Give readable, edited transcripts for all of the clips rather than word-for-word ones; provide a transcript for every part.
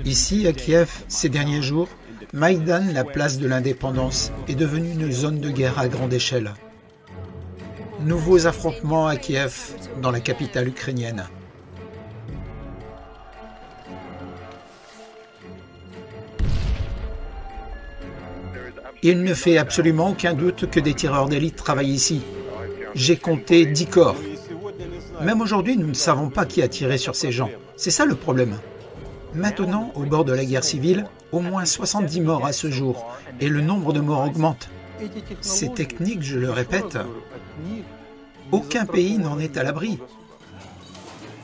Ici, à Kiev, ces derniers jours, Maïdan, la place de l'indépendance, est devenue une zone de guerre à grande échelle. Nouveaux affrontements à Kiev, dans la capitale ukrainienne. Il ne fait absolument aucun doute que des tireurs d'élite travaillent ici. J'ai compté 10 corps. Même aujourd'hui, nous ne savons pas qui a tiré sur ces gens. C'est ça le problème. Maintenant, au bord de la guerre civile, au moins 70 morts à ce jour, et le nombre de morts augmente. Ces techniques, je le répète, aucun pays n'en est à l'abri.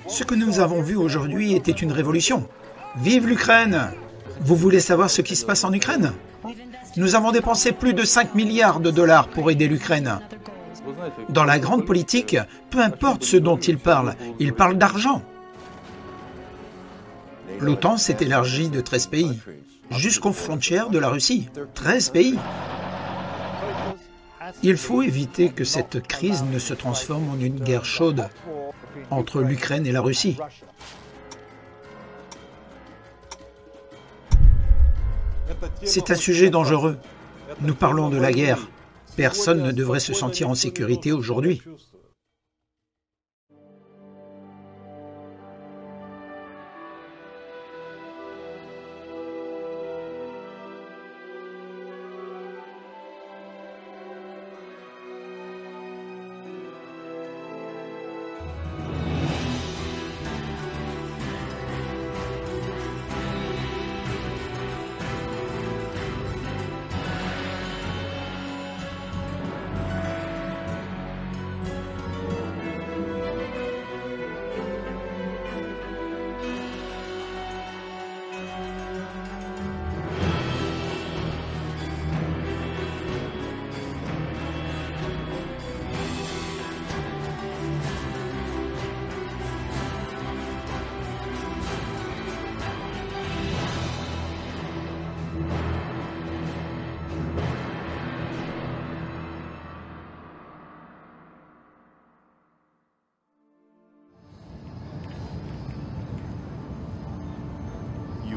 Ce que nous avons vu aujourd'hui était une révolution. Vive l'Ukraine! Vous voulez savoir ce qui se passe en Ukraine? Nous avons dépensé plus de 5 milliards de dollars pour aider l'Ukraine. Dans la grande politique, peu importe ce dont ils parlent d'argent. L'OTAN s'est élargie de 13 pays, jusqu'aux frontières de la Russie. 13 pays. Il faut éviter que cette crise ne se transforme en une guerre chaude entre l'Ukraine et la Russie. C'est un sujet dangereux. Nous parlons de la guerre. Personne ne devrait se sentir en sécurité aujourd'hui.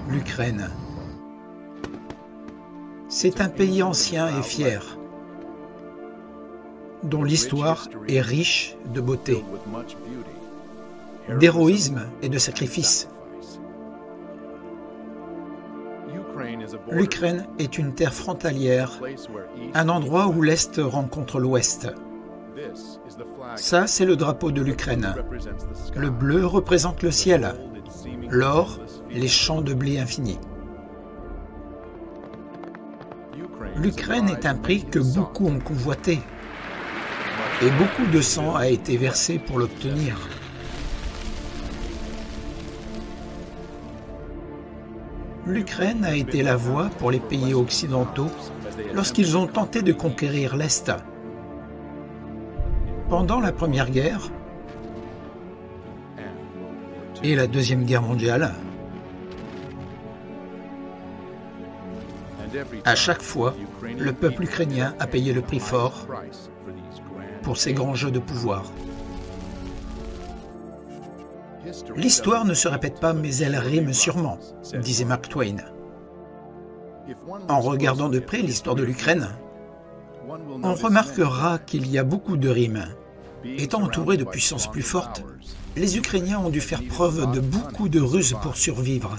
L'Ukraine. C'est un pays ancien et fier, dont l'histoire est riche de beauté, d'héroïsme et de sacrifice. L'Ukraine est une terre frontalière, un endroit où l'Est rencontre l'Ouest. Ça, c'est le drapeau de l'Ukraine. Le bleu représente le ciel, l'or, les champs de blé infinis. L'Ukraine est un prix que beaucoup ont convoité, et beaucoup de sang a été versé pour l'obtenir. L'Ukraine a été la voie pour les pays occidentaux lorsqu'ils ont tenté de conquérir l'Est. Pendant la Première Guerre et la Deuxième Guerre mondiale, à chaque fois, le peuple ukrainien a payé le prix fort pour ces grands jeux de pouvoir. L'histoire ne se répète pas, mais elle rime sûrement, disait Mark Twain. En regardant de près l'histoire de l'Ukraine, on remarquera qu'il y a beaucoup de rimes. Étant entourés de puissances plus fortes, les Ukrainiens ont dû faire preuve de beaucoup de ruses pour survivre.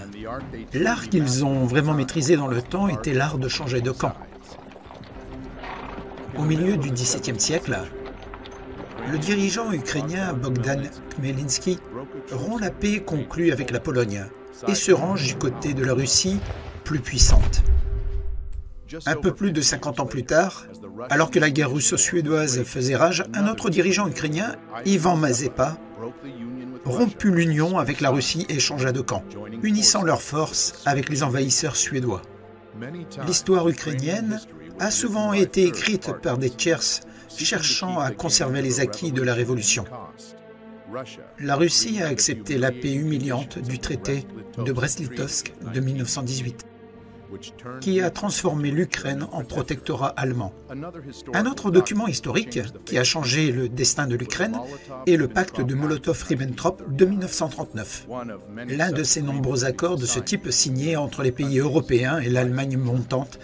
L'art qu'ils ont vraiment maîtrisé dans le temps était l'art de changer de camp. Au milieu du XVIIe siècle, le dirigeant ukrainien Bogdan Khmelnytsky rompt la paix conclue avec la Pologne et se range du côté de la Russie plus puissante. Un peu plus de 50 ans plus tard, alors que la guerre russo-suédoise faisait rage, un autre dirigeant ukrainien, Ivan Mazepa, romput l'union avec la Russie et changea de camp, unissant leurs forces avec les envahisseurs suédois. L'histoire ukrainienne a souvent été écrite par des Tchers cherchant à conserver les acquis de la Révolution. La Russie a accepté la paix humiliante du traité de Brest-Litovsk de 1918. qui a transformé l'Ukraine en protectorat allemand. Un autre document historique qui a changé le destin de l'Ukraine est le pacte de Molotov-Ribbentrop de 1939, l'un de ces nombreux accords de ce type signés entre les pays européens et l'Allemagne montante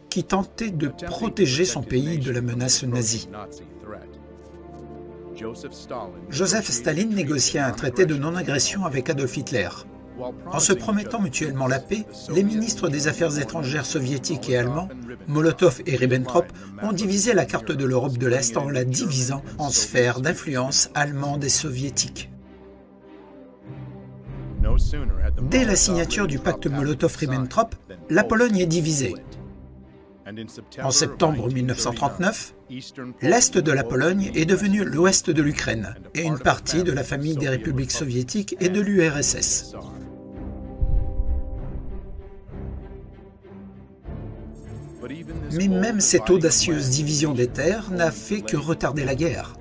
qui tentait de protéger son pays de la menace nazie. Joseph Staline négocia un traité de non-agression avec Adolf Hitler. En se promettant mutuellement la paix, les ministres des Affaires étrangères soviétiques et allemands, Molotov et Ribbentrop, ont divisé la carte de l'Europe de l'Est en la divisant en sphères d'influence allemande et soviétique. Dès la signature du pacte Molotov-Ribbentrop, la Pologne est divisée. En septembre 1939, l'Est de la Pologne est devenu l'Ouest de l'Ukraine et une partie de la famille des républiques soviétiques et de l'URSS. Mais même cette audacieuse division des terres n'a fait que retarder la guerre.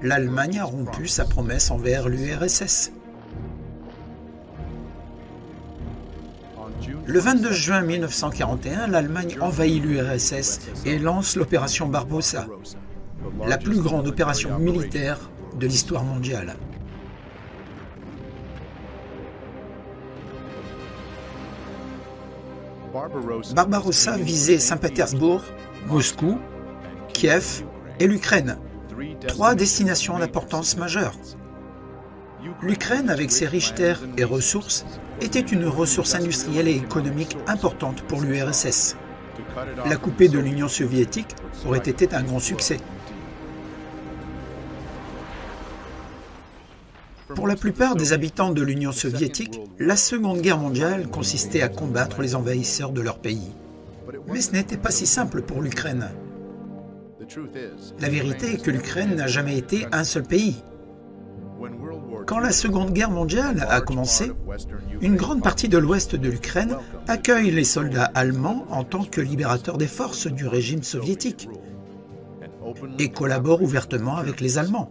L'Allemagne a rompu sa promesse envers l'URSS. Le 22 juin 1941, l'Allemagne envahit l'URSS et lance l'opération Barbarossa, la plus grande opération militaire de l'histoire mondiale. Barbarossa visait Saint-Pétersbourg, Moscou, Kiev et l'Ukraine, trois destinations d'importance majeure. L'Ukraine, avec ses riches terres et ressources, était une ressource industrielle et économique importante pour l'URSS. La couper de l'Union soviétique aurait été un grand succès. Pour la plupart des habitants de l'Union soviétique, la Seconde Guerre mondiale consistait à combattre les envahisseurs de leur pays. Mais ce n'était pas si simple pour l'Ukraine. La vérité est que l'Ukraine n'a jamais été un seul pays. Quand la Seconde Guerre mondiale a commencé, une grande partie de l'ouest de l'Ukraine accueille les soldats allemands en tant que libérateurs des forces du régime soviétique et collabore ouvertement avec les Allemands.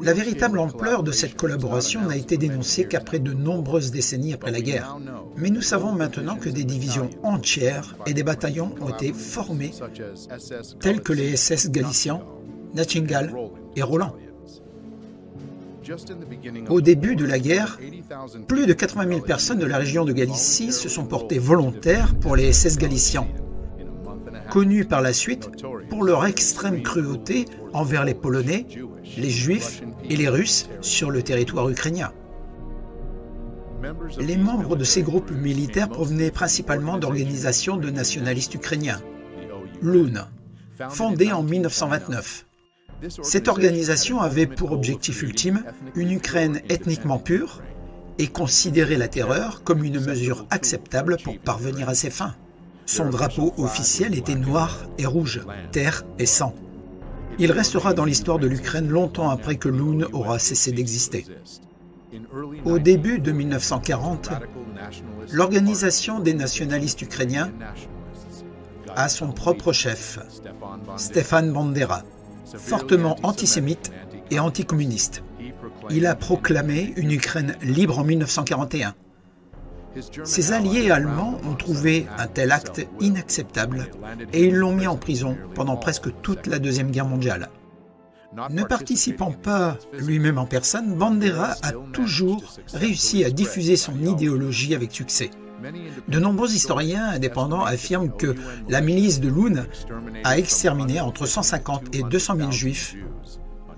La véritable ampleur de cette collaboration n'a été dénoncée qu'après de nombreuses décennies après la guerre. Mais nous savons maintenant que des divisions entières et des bataillons ont été formés, tels que les SS Galiciens, Nachingall et Roland. Au début de la guerre, plus de 80 000 personnes de la région de Galicie se sont portées volontaires pour les SS Galiciens, connus par la suite pour leur extrême cruauté envers les Polonais, les Juifs et les Russes sur le territoire ukrainien. Les membres de ces groupes militaires provenaient principalement d'organisations de nationalistes ukrainiens, l'UN, fondée en 1929. Cette organisation avait pour objectif ultime une Ukraine ethniquement pure et considérait la terreur comme une mesure acceptable pour parvenir à ses fins. Son drapeau officiel était noir et rouge, terre et sang. Il restera dans l'histoire de l'Ukraine longtemps après que l'UN aura cessé d'exister. Au début de 1940, l'organisation des nationalistes ukrainiens a son propre chef, Stefan Bandera, fortement antisémite et anticommuniste. Il a proclamé une Ukraine libre en 1941. Ses alliés allemands ont trouvé un tel acte inacceptable et ils l'ont mis en prison pendant presque toute la Deuxième Guerre mondiale. Ne participant pas lui-même en personne, Bandera a toujours réussi à diffuser son idéologie avec succès. De nombreux historiens indépendants affirment que la milice de l'UN a exterminé entre 150 et 200 000 juifs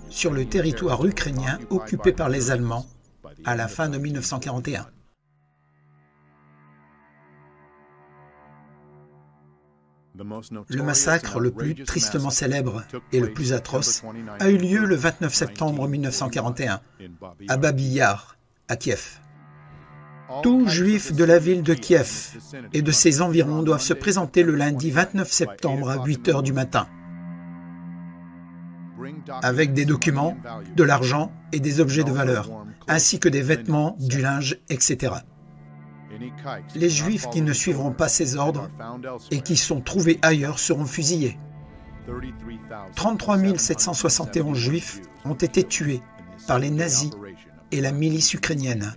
sur le territoire ukrainien occupé par les Allemands à la fin de 1941. Le massacre le plus tristement célèbre et le plus atroce a eu lieu le 29 septembre 1941 à Babi Yar, à Kiev. Tout juif de la ville de Kiev et de ses environs doivent se présenter le lundi 29 septembre à 8 h du matin, avec des documents, de l'argent et des objets de valeur, ainsi que des vêtements, du linge, etc. Les Juifs qui ne suivront pas ces ordres et qui sont trouvés ailleurs seront fusillés. 33 771 Juifs ont été tués par les nazis et la milice ukrainienne.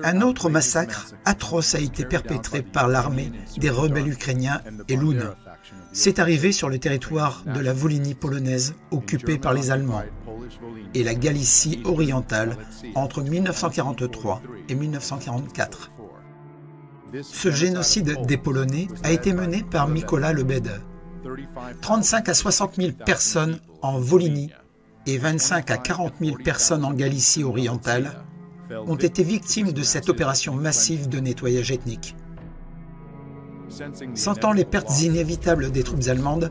Un autre massacre atroce a été perpétré par l'armée des rebelles ukrainiens et l'UN. C'est arrivé sur le territoire de la Volhynie polonaise occupée par les Allemands et la Galicie orientale entre 1943 et 1944. Ce génocide des Polonais a été mené par Mykola Lebed. 35 à 60 000 personnes en Volhynie et 25 à 40 000 personnes en Galicie orientale ont été victimes de cette opération massive de nettoyage ethnique. Sentant les pertes inévitables des troupes allemandes,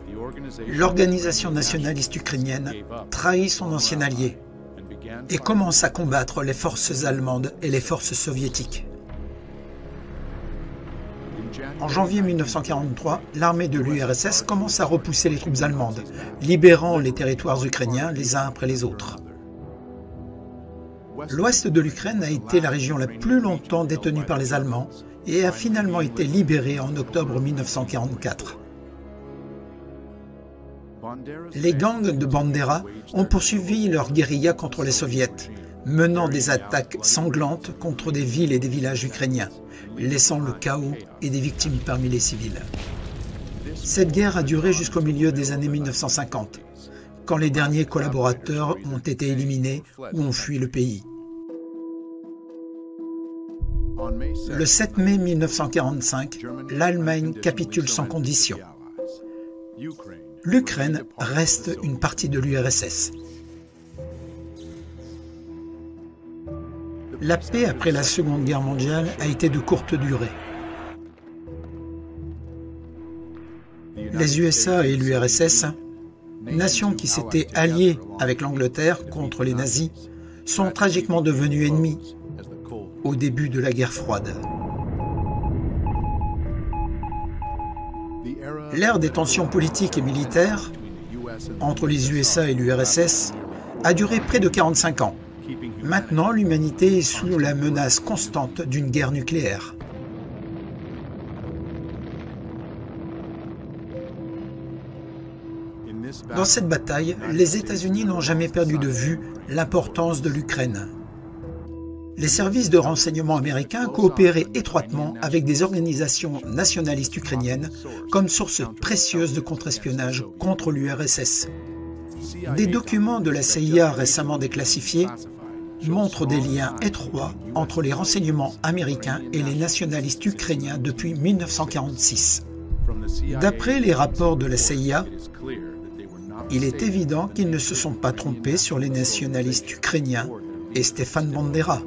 l'organisation nationaliste ukrainienne trahit son ancien allié et commence à combattre les forces allemandes et les forces soviétiques. En janvier 1943, l'armée de l'URSS commence à repousser les troupes allemandes, libérant les territoires ukrainiens les uns après les autres. L'ouest de l'Ukraine a été la région la plus longtemps détenue par les Allemands et a finalement été libérée en octobre 1944. Les gangs de Bandera ont poursuivi leur guérilla contre les soviets, menant des attaques sanglantes contre des villes et des villages ukrainiens, laissant le chaos et des victimes parmi les civils. Cette guerre a duré jusqu'au milieu des années 1950, quand les derniers collaborateurs ont été éliminés ou ont fui le pays. Le 7 mai 1945, l'Allemagne capitule sans condition. L'Ukraine reste une partie de l'URSS. La paix après la Seconde Guerre mondiale a été de courte durée. Les USA et l'URSS, nations qui s'étaient alliées avec l'Angleterre contre les nazis, sont tragiquement devenus ennemis au début de la guerre froide. L'ère des tensions politiques et militaires entre les USA et l'URSS a duré près de 45 ans. Maintenant, l'humanité est sous la menace constante d'une guerre nucléaire. Dans cette bataille, les États-Unis n'ont jamais perdu de vue l'importance de l'Ukraine. Les services de renseignement américains coopéraient étroitement avec des organisations nationalistes ukrainiennes comme source précieuse de contre-espionnage contre l'URSS. Des documents de la CIA récemment déclassifiés montrent des liens étroits entre les renseignements américains et les nationalistes ukrainiens depuis 1946. D'après les rapports de la CIA, il est évident qu'ils ne se sont pas trompés sur les nationalistes ukrainiens et Stefan Bandera.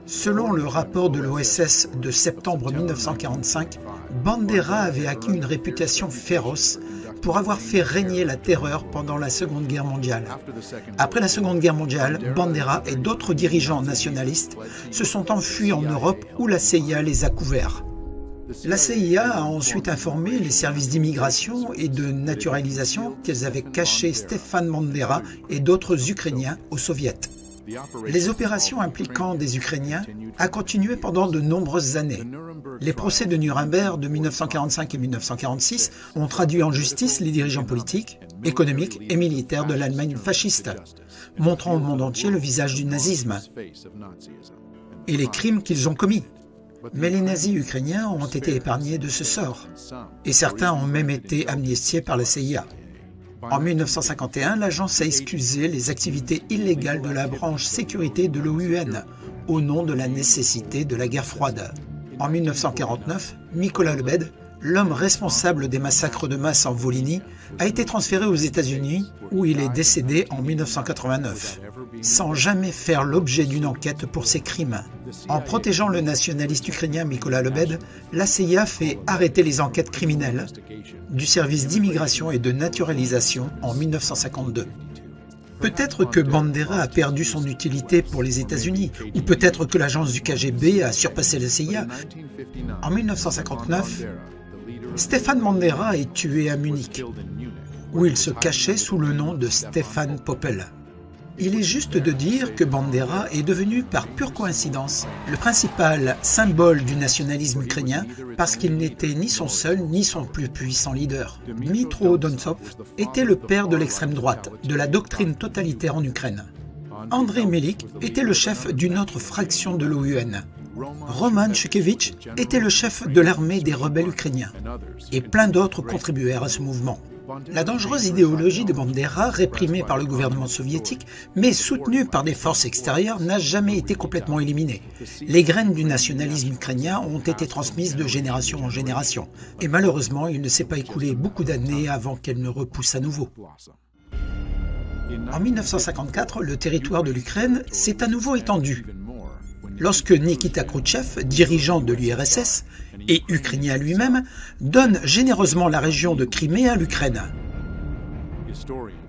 Selon le rapport de l'OSS de septembre 1945, Bandera avait acquis une réputation féroce pour avoir fait régner la terreur pendant la Seconde Guerre mondiale. Après la Seconde Guerre mondiale, Bandera et d'autres dirigeants nationalistes se sont enfuis en Europe où la CIA les a couverts. La CIA a ensuite informé les services d'immigration et de naturalisation qu'elles avaient caché Stefan Bandera et d'autres Ukrainiens aux soviets. Les opérations impliquant des Ukrainiens a continué pendant de nombreuses années. Les procès de Nuremberg de 1945 et 1946 ont traduit en justice les dirigeants politiques, économiques et militaires de l'Allemagne fasciste, montrant au monde entier le visage du nazisme et les crimes qu'ils ont commis. Mais les nazis ukrainiens ont été épargnés de ce sort, et certains ont même été amnistiés par la CIA. En 1951, l'agence a excusé les activités illégales de la branche sécurité de l'OUN au nom de la nécessité de la guerre froide. En 1949, Mykola Lebed, l'homme responsable des massacres de masse en Volhynie, a été transféré aux États-Unis où il est décédé en 1989, sans jamais faire l'objet d'une enquête pour ses crimes. En protégeant le nationaliste ukrainien Mykola Lebed, la CIA fait arrêter les enquêtes criminelles du service d'immigration et de naturalisation en 1952. Peut-être que Bandera a perdu son utilité pour les États-Unis, ou peut-être que l'agence du KGB a surpassé la CIA. En 1959, Stefan Bandera est tué à Munich, où il se cachait sous le nom de Stefan Poppel. Il est juste de dire que Bandera est devenu par pure coïncidence le principal symbole du nationalisme ukrainien parce qu'il n'était ni son seul ni son plus puissant leader. Dmytro Dontsov était le père de l'extrême droite, de la doctrine totalitaire en Ukraine. Andrei Melik était le chef d'une autre fraction de l'OUN. Roman Shukevich était le chef de l'armée des rebelles ukrainiens. Et plein d'autres contribuèrent à ce mouvement. La dangereuse idéologie de Bandera, réprimée par le gouvernement soviétique, mais soutenue par des forces extérieures, n'a jamais été complètement éliminée. Les graines du nationalisme ukrainien ont été transmises de génération en génération. Et malheureusement, il ne s'est pas écoulé beaucoup d'années avant qu'elles ne repoussent à nouveau. En 1954, le territoire de l'Ukraine s'est à nouveau étendu. Lorsque Nikita Khrouchtchev, dirigeant de l'URSS et ukrainien lui-même, donne généreusement la région de Crimée à l'Ukraine.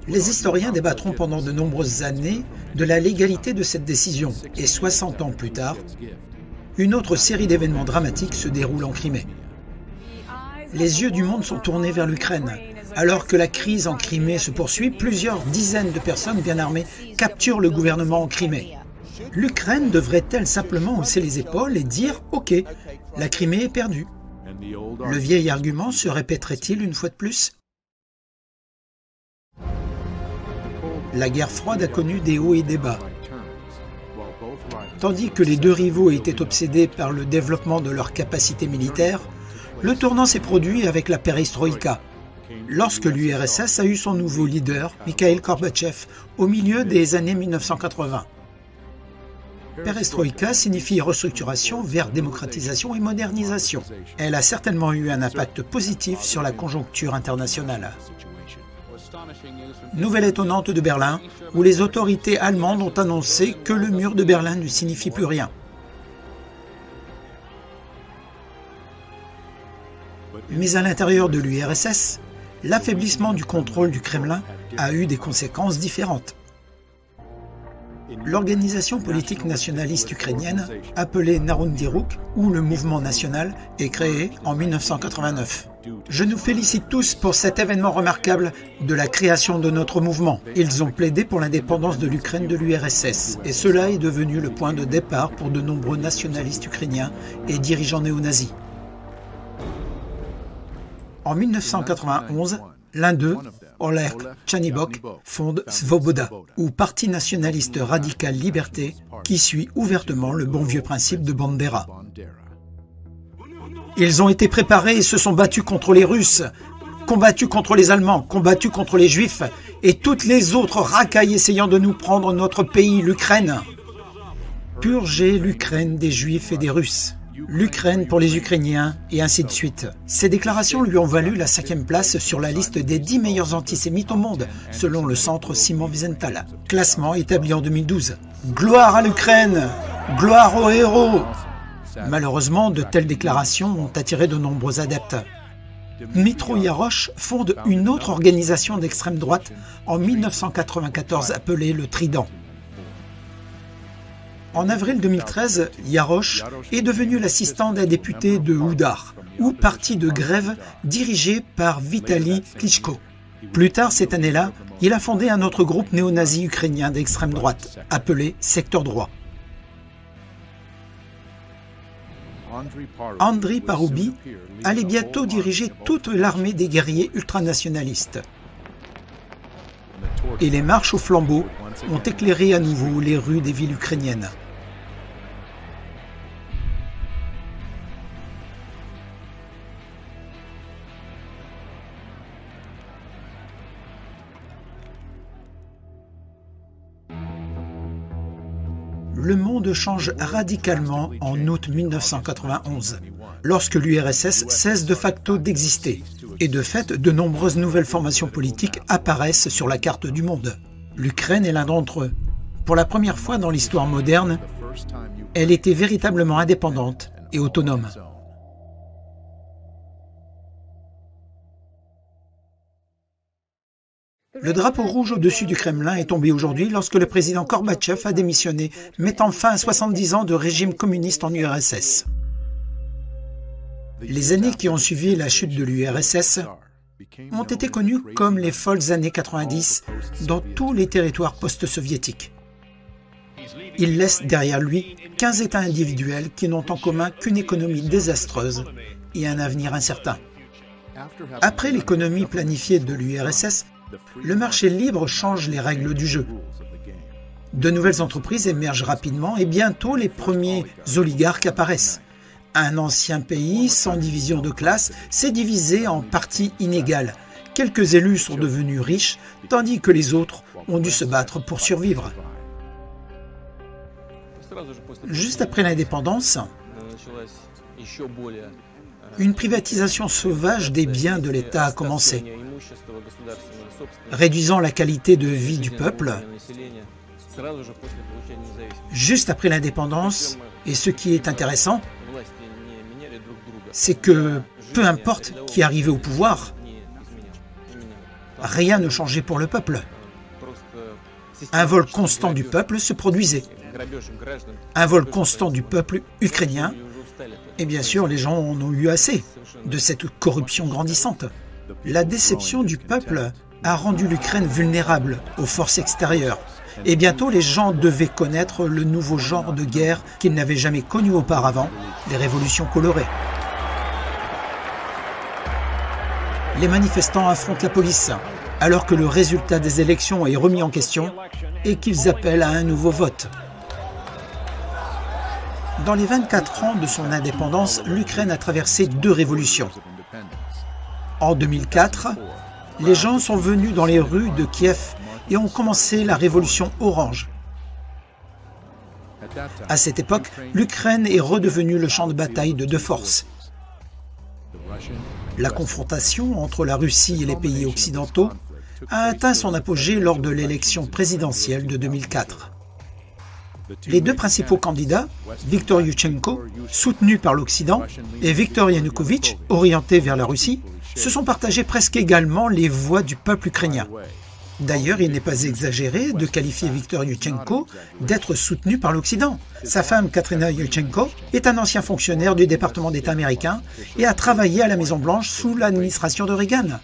Les historiens débattront pendant de nombreuses années de la légalité de cette décision et 60 ans plus tard, une autre série d'événements dramatiques se déroule en Crimée. Les yeux du monde sont tournés vers l'Ukraine. Alors que la crise en Crimée se poursuit, plusieurs dizaines de personnes bien armées capturent le gouvernement en Crimée. L'Ukraine devrait-elle simplement hausser les épaules et dire « Ok, la Crimée est perdue ». Le vieil argument se répéterait-il une fois de plus? La guerre froide a connu des hauts et des bas. Tandis que les deux rivaux étaient obsédés par le développement de leurs capacités militaires, le tournant s'est produit avec la perestroïka, lorsque l'URSS a eu son nouveau leader, Mikhail Gorbatchev, au milieu des années 1980. Perestroïka signifie restructuration vers démocratisation et modernisation. Elle a certainement eu un impact positif sur la conjoncture internationale. Nouvelle étonnante de Berlin, où les autorités allemandes ont annoncé que le mur de Berlin ne signifie plus rien. Mais à l'intérieur de l'URSS, l'affaiblissement du contrôle du Kremlin a eu des conséquences différentes. L'organisation politique nationaliste ukrainienne, appelée Narodny Ruch, ou le Mouvement national, est créée en 1989. Je nous félicite tous pour cet événement remarquable de la création de notre mouvement. Ils ont plaidé pour l'indépendance de l'Ukraine de l'URSS, et cela est devenu le point de départ pour de nombreux nationalistes ukrainiens et dirigeants néo-nazis. En 1991, l'un d'eux, Oleg Tchernybok, fonde Svoboda, ou Parti nationaliste radical Liberté, qui suit ouvertement le bon vieux principe de Bandera. Ils ont été préparés et se sont battus contre les Russes, combattus contre les Allemands, combattus contre les Juifs et toutes les autres racailles essayant de nous prendre notre pays, l'Ukraine. Purger l'Ukraine des Juifs et des Russes. L'Ukraine pour les Ukrainiens, et ainsi de suite. Ces déclarations lui ont valu la 5e place sur la liste des 10 meilleurs antisémites au monde, selon le centre Simon Wiesenthal. Classement établi en 2012. Gloire à l'Ukraine! Gloire aux héros! Malheureusement, de telles déclarations ont attiré de nombreux adeptes. Dmytro Yarosh fonde une autre organisation d'extrême droite en 1994 appelée le Trident. En avril 2013, Yarosh est devenu l'assistant d'un député de Oudar, ou parti de grève dirigé par Vitali Klitschko. Plus tard cette année-là, il a fondé un autre groupe néo-nazi ukrainien d'extrême droite, appelé Secteur Droit. Andriy Paroubi allait bientôt diriger toute l'armée des guerriers ultranationalistes. Et les marches au flambeau ont éclairé à nouveau les rues des villes ukrainiennes. Le monde change radicalement en août 1991, lorsque l'URSS cesse de facto d'exister. Et de fait, de nombreuses nouvelles formations politiques apparaissent sur la carte du monde. L'Ukraine est l'un d'entre eux. Pour la première fois dans l'histoire moderne, elle était véritablement indépendante et autonome. Le drapeau rouge au-dessus du Kremlin est tombé aujourd'hui lorsque le président Gorbatchev a démissionné, mettant fin à 70 ans de régime communiste en URSS. Les années qui ont suivi la chute de l'URSS ont été connues comme les folles années 90 dans tous les territoires post-soviétiques. Il laisse derrière lui 15 États individuels qui n'ont en commun qu'une économie désastreuse et un avenir incertain. Après l'économie planifiée de l'URSS, le marché libre change les règles du jeu. De nouvelles entreprises émergent rapidement et bientôt les premiers oligarques apparaissent. Un ancien pays sans division de classe s'est divisé en parties inégales. Quelques élus sont devenus riches, tandis que les autres ont dû se battre pour survivre. Juste après l'indépendance, une privatisation sauvage des biens de l'État a commencé, réduisant la qualité de vie du peuple. Juste après l'indépendance, et ce qui est intéressant, c'est que peu importe qui arrivait au pouvoir, rien ne changeait pour le peuple. Un vol constant du peuple se produisait. Un vol constant du peuple ukrainien. Et bien sûr, les gens en ont eu assez de cette corruption grandissante. La déception du peuple a rendu l'Ukraine vulnérable aux forces extérieures. Et bientôt, les gens devaient connaître le nouveau genre de guerre qu'ils n'avaient jamais connu auparavant, les révolutions colorées. Les manifestants affrontent la police, alors que le résultat des élections est remis en question et qu'ils appellent à un nouveau vote. Dans les 24 ans de son indépendance, l'Ukraine a traversé 2 révolutions. En 2004, les gens sont venus dans les rues de Kiev et ont commencé la révolution orange. À cette époque, l'Ukraine est redevenue le champ de bataille de 2 forces. La confrontation entre la Russie et les pays occidentaux a atteint son apogée lors de l'élection présidentielle de 2004. Les 2 principaux candidats, Viktor Yushchenko, soutenu par l'Occident, et Viktor Yanukovych, orienté vers la Russie, se sont partagés presque également les voix du peuple ukrainien. D'ailleurs, il n'est pas exagéré de qualifier Viktor Yushchenko d'être soutenu par l'Occident. Sa femme, Katrina Yushchenko, est un ancien fonctionnaire du département d'État américain et a travaillé à la Maison-Blanche sous l'administration de Reagan.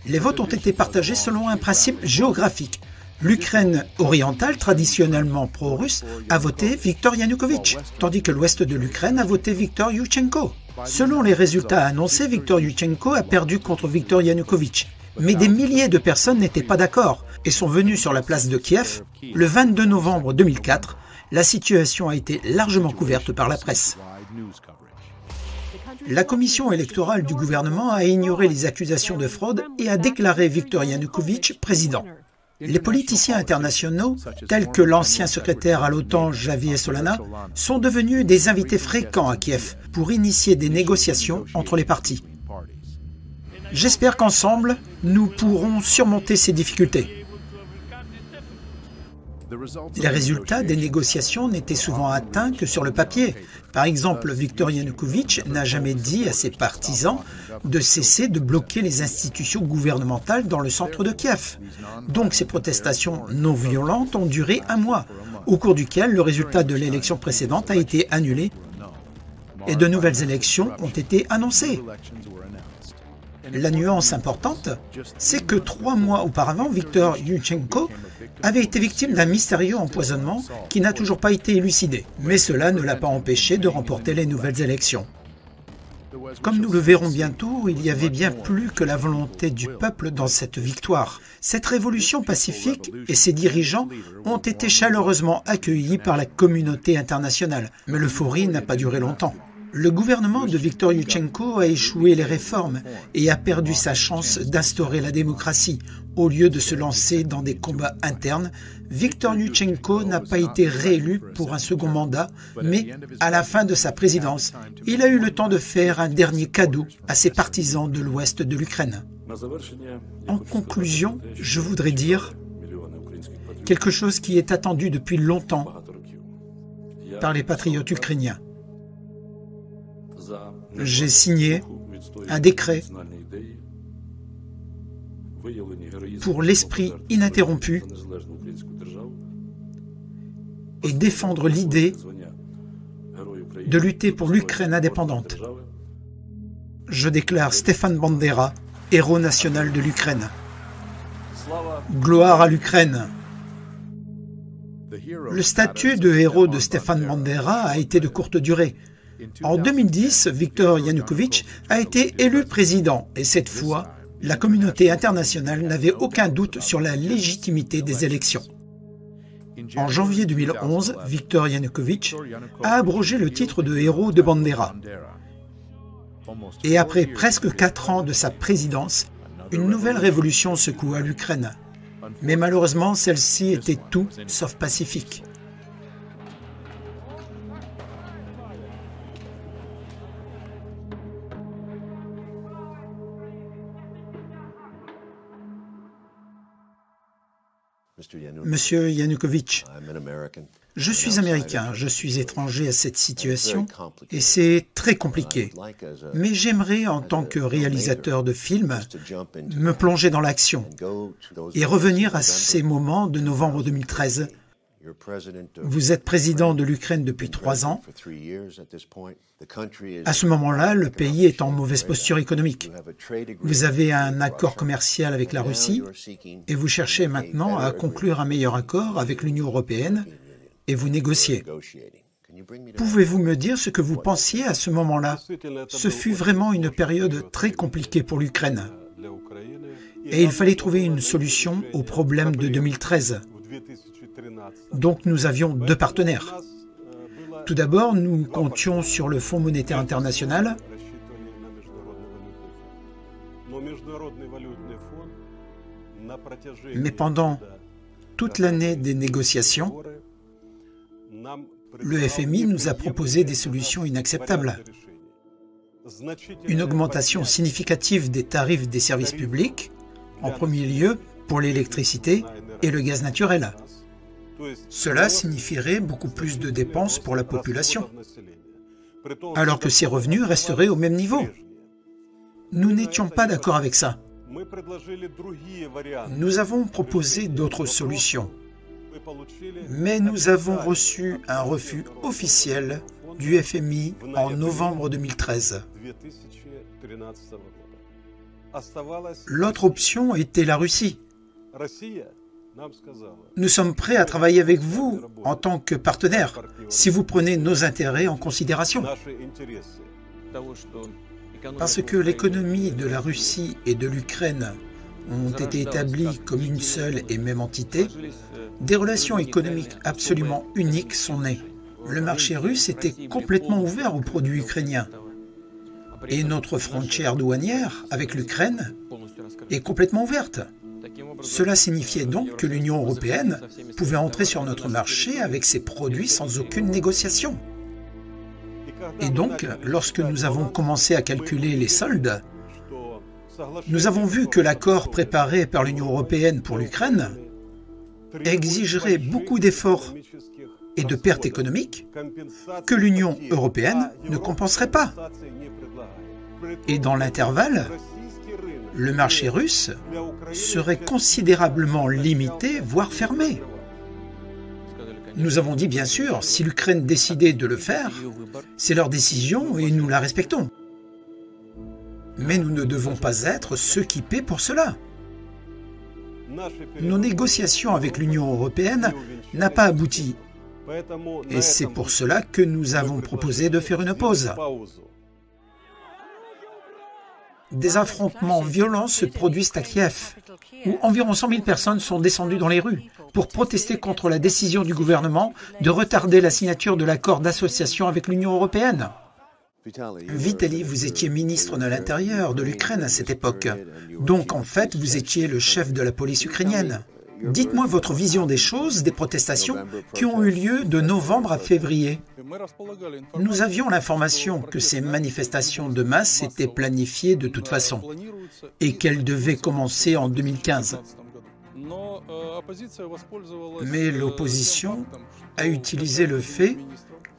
Les votes ont été partagés selon un principe géographique. L'Ukraine orientale, traditionnellement pro-russe, a voté Viktor Yanukovych, tandis que l'ouest de l'Ukraine a voté Viktor Yushchenko. Selon les résultats annoncés, Viktor Yushchenko a perdu contre Viktor Yanukovych. Mais des milliers de personnes n'étaient pas d'accord et sont venues sur la place de Kiev. Le 22 novembre 2004, la situation a été largement couverte par la presse. La commission électorale du gouvernement a ignoré les accusations de fraude et a déclaré Viktor Yanukovych président. Les politiciens internationaux, tels que l'ancien secrétaire à l'OTAN Javier Solana, sont devenus des invités fréquents à Kiev pour initier des négociations entre les partis. J'espère qu'ensemble, nous pourrons surmonter ces difficultés. Les résultats des négociations n'étaient souvent atteints que sur le papier. Par exemple, Viktor Yanukovych n'a jamais dit à ses partisans de cesser de bloquer les institutions gouvernementales dans le centre de Kiev. Donc ces protestations non violentes ont duré 1 mois, au cours duquel le résultat de l'élection précédente a été annulé et de nouvelles élections ont été annoncées. La nuance importante, c'est que 3 mois auparavant, Viktor Yushchenko avait été victime d'un mystérieux empoisonnement qui n'a toujours pas été élucidé. Mais cela ne l'a pas empêché de remporter les nouvelles élections. Comme nous le verrons bientôt, il y avait bien plus que la volonté du peuple dans cette victoire. Cette révolution pacifique et ses dirigeants ont été chaleureusement accueillis par la communauté internationale. Mais l'euphorie n'a pas duré longtemps. Le gouvernement de Viktor Yushchenko a échoué les réformes et a perdu sa chance d'instaurer la démocratie. Au lieu de se lancer dans des combats internes, Viktor Yushchenko n'a pas été réélu pour un second mandat, mais à la fin de sa présidence, il a eu le temps de faire un dernier cadeau à ses partisans de l'ouest de l'Ukraine. En conclusion, je voudrais dire quelque chose qui est attendu depuis longtemps par les patriotes ukrainiens. J'ai signé un décret pour l'esprit ininterrompu et défendre l'idée de lutter pour l'Ukraine indépendante. Je déclare Stefan Bandera, héros national de l'Ukraine. Gloire à l'Ukraine. Le statut de héros de Stefan Bandera a été de courte durée. En 2010, Viktor Yanukovych a été élu président et cette fois, la communauté internationale n'avait aucun doute sur la légitimité des élections. En janvier 2011, Viktor Yanukovych a abrogé le titre de héros de Bandera. Et après presque 4 ans de sa présidence, une nouvelle révolution secoua l'Ukraine. Mais malheureusement, celle-ci était tout sauf pacifique. Monsieur Yanukovych, je suis américain, je suis étranger à cette situation et c'est très compliqué. Mais j'aimerais, en tant que réalisateur de films, me plonger dans l'action et revenir à ces moments de novembre 2013. Vous êtes président de l'Ukraine depuis 3 ans. À ce moment-là, le pays est en mauvaise posture économique. Vous avez un accord commercial avec la Russie et vous cherchez maintenant à conclure un meilleur accord avec l'Union européenne et vous négociez. Pouvez-vous me dire ce que vous pensiez à ce moment-là? Ce fut vraiment une période très compliquée pour l'Ukraine. Et il fallait trouver une solution au problème de 2013. Donc nous avions 2 partenaires. Tout d'abord, nous comptions sur le Fonds monétaire international. Mais pendant toute l'année des négociations, le FMI nous a proposé des solutions inacceptables. Une augmentation significative des tarifs des services publics, en premier lieu pour l'électricité et le gaz naturel. Cela signifierait beaucoup plus de dépenses pour la population, alors que ses revenus resteraient au même niveau. Nous n'étions pas d'accord avec ça. Nous avons proposé d'autres solutions, mais nous avons reçu un refus officiel du FMI en novembre 2013. L'autre option était la Russie. Nous sommes prêts à travailler avec vous en tant que partenaire, si vous prenez nos intérêts en considération. Parce que l'économie de la Russie et de l'Ukraine ont été établies comme une seule et même entité, des relations économiques absolument uniques sont nées. Le marché russe était complètement ouvert aux produits ukrainiens. Et notre frontière douanière avec l'Ukraine est complètement ouverte. Cela signifiait donc que l'Union européenne pouvait entrer sur notre marché avec ses produits sans aucune négociation. Et donc, lorsque nous avons commencé à calculer les soldes, nous avons vu que l'accord préparé par l'Union européenne pour l'Ukraine exigerait beaucoup d'efforts et de pertes économiques que l'Union européenne ne compenserait pas. Et dans l'intervalle, le marché russe serait considérablement limité, voire fermé. Nous avons dit, bien sûr, si l'Ukraine décidait de le faire, c'est leur décision et nous la respectons. Mais nous ne devons pas être ceux qui paient pour cela. Nos négociations avec l'Union européenne n'ont pas abouti. Et c'est pour cela que nous avons proposé de faire une pause. Des affrontements violents se produisent à Kiev, où environ 100 000 personnes sont descendues dans les rues pour protester contre la décision du gouvernement de retarder la signature de l'accord d'association avec l'Union européenne. Vitali, vous étiez ministre de l'Intérieur de l'Ukraine à cette époque. Donc, en fait, vous étiez le chef de la police ukrainienne. Dites-moi votre vision des choses, des protestations qui ont eu lieu de novembre à février. Nous avions l'information que ces manifestations de masse étaient planifiées de toute façon et qu'elles devaient commencer en 2015. Mais l'opposition a utilisé le fait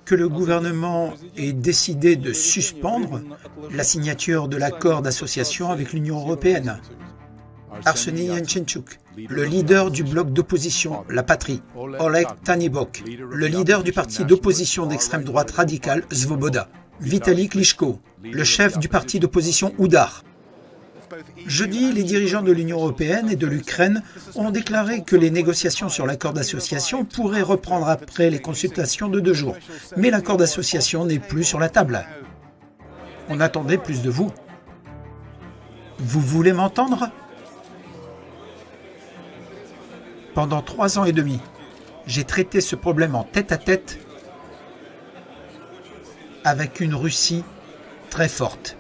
que le gouvernement ait décidé de suspendre la signature de l'accord d'association avec l'Union européenne. Arseniy Yantchenchuk, le leader du bloc d'opposition La Patrie, Oleg Tyanibok, le leader du parti d'opposition d'extrême droite radicale Svoboda, Vitali Klitschko, le chef du parti d'opposition Oudar. Jeudi, les dirigeants de l'Union européenne et de l'Ukraine ont déclaré que les négociations sur l'accord d'association pourraient reprendre après les consultations de 2 jours. Mais l'accord d'association n'est plus sur la table. On attendait plus de vous. Vous voulez m'entendre ? Pendant 3 ans et demi, J'ai traité ce problème en tête-à-tête avec une Russie très forte.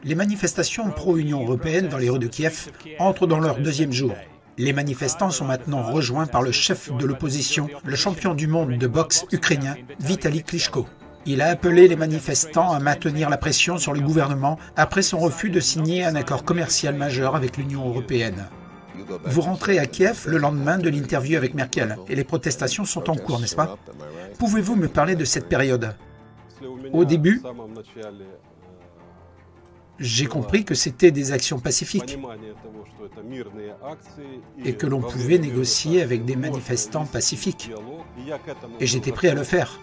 Les manifestations pro-Union européenne dans les rues de Kiev entrent dans leur deuxième jour. Les manifestants sont maintenant rejoints par le chef de l'opposition, le champion du monde de boxe ukrainien, Vitali Klitschko. Il a appelé les manifestants à maintenir la pression sur le gouvernement après son refus de signer un accord commercial majeur avec l'Union européenne. Vous rentrez à Kiev le lendemain de l'interview avec Merkel et les protestations sont en cours, n'est-ce pas? Pouvez-vous me parler de cette période? Au début, j'ai compris que c'était des actions pacifiques et que l'on pouvait négocier avec des manifestants pacifiques. Et j'étais prêt à le faire.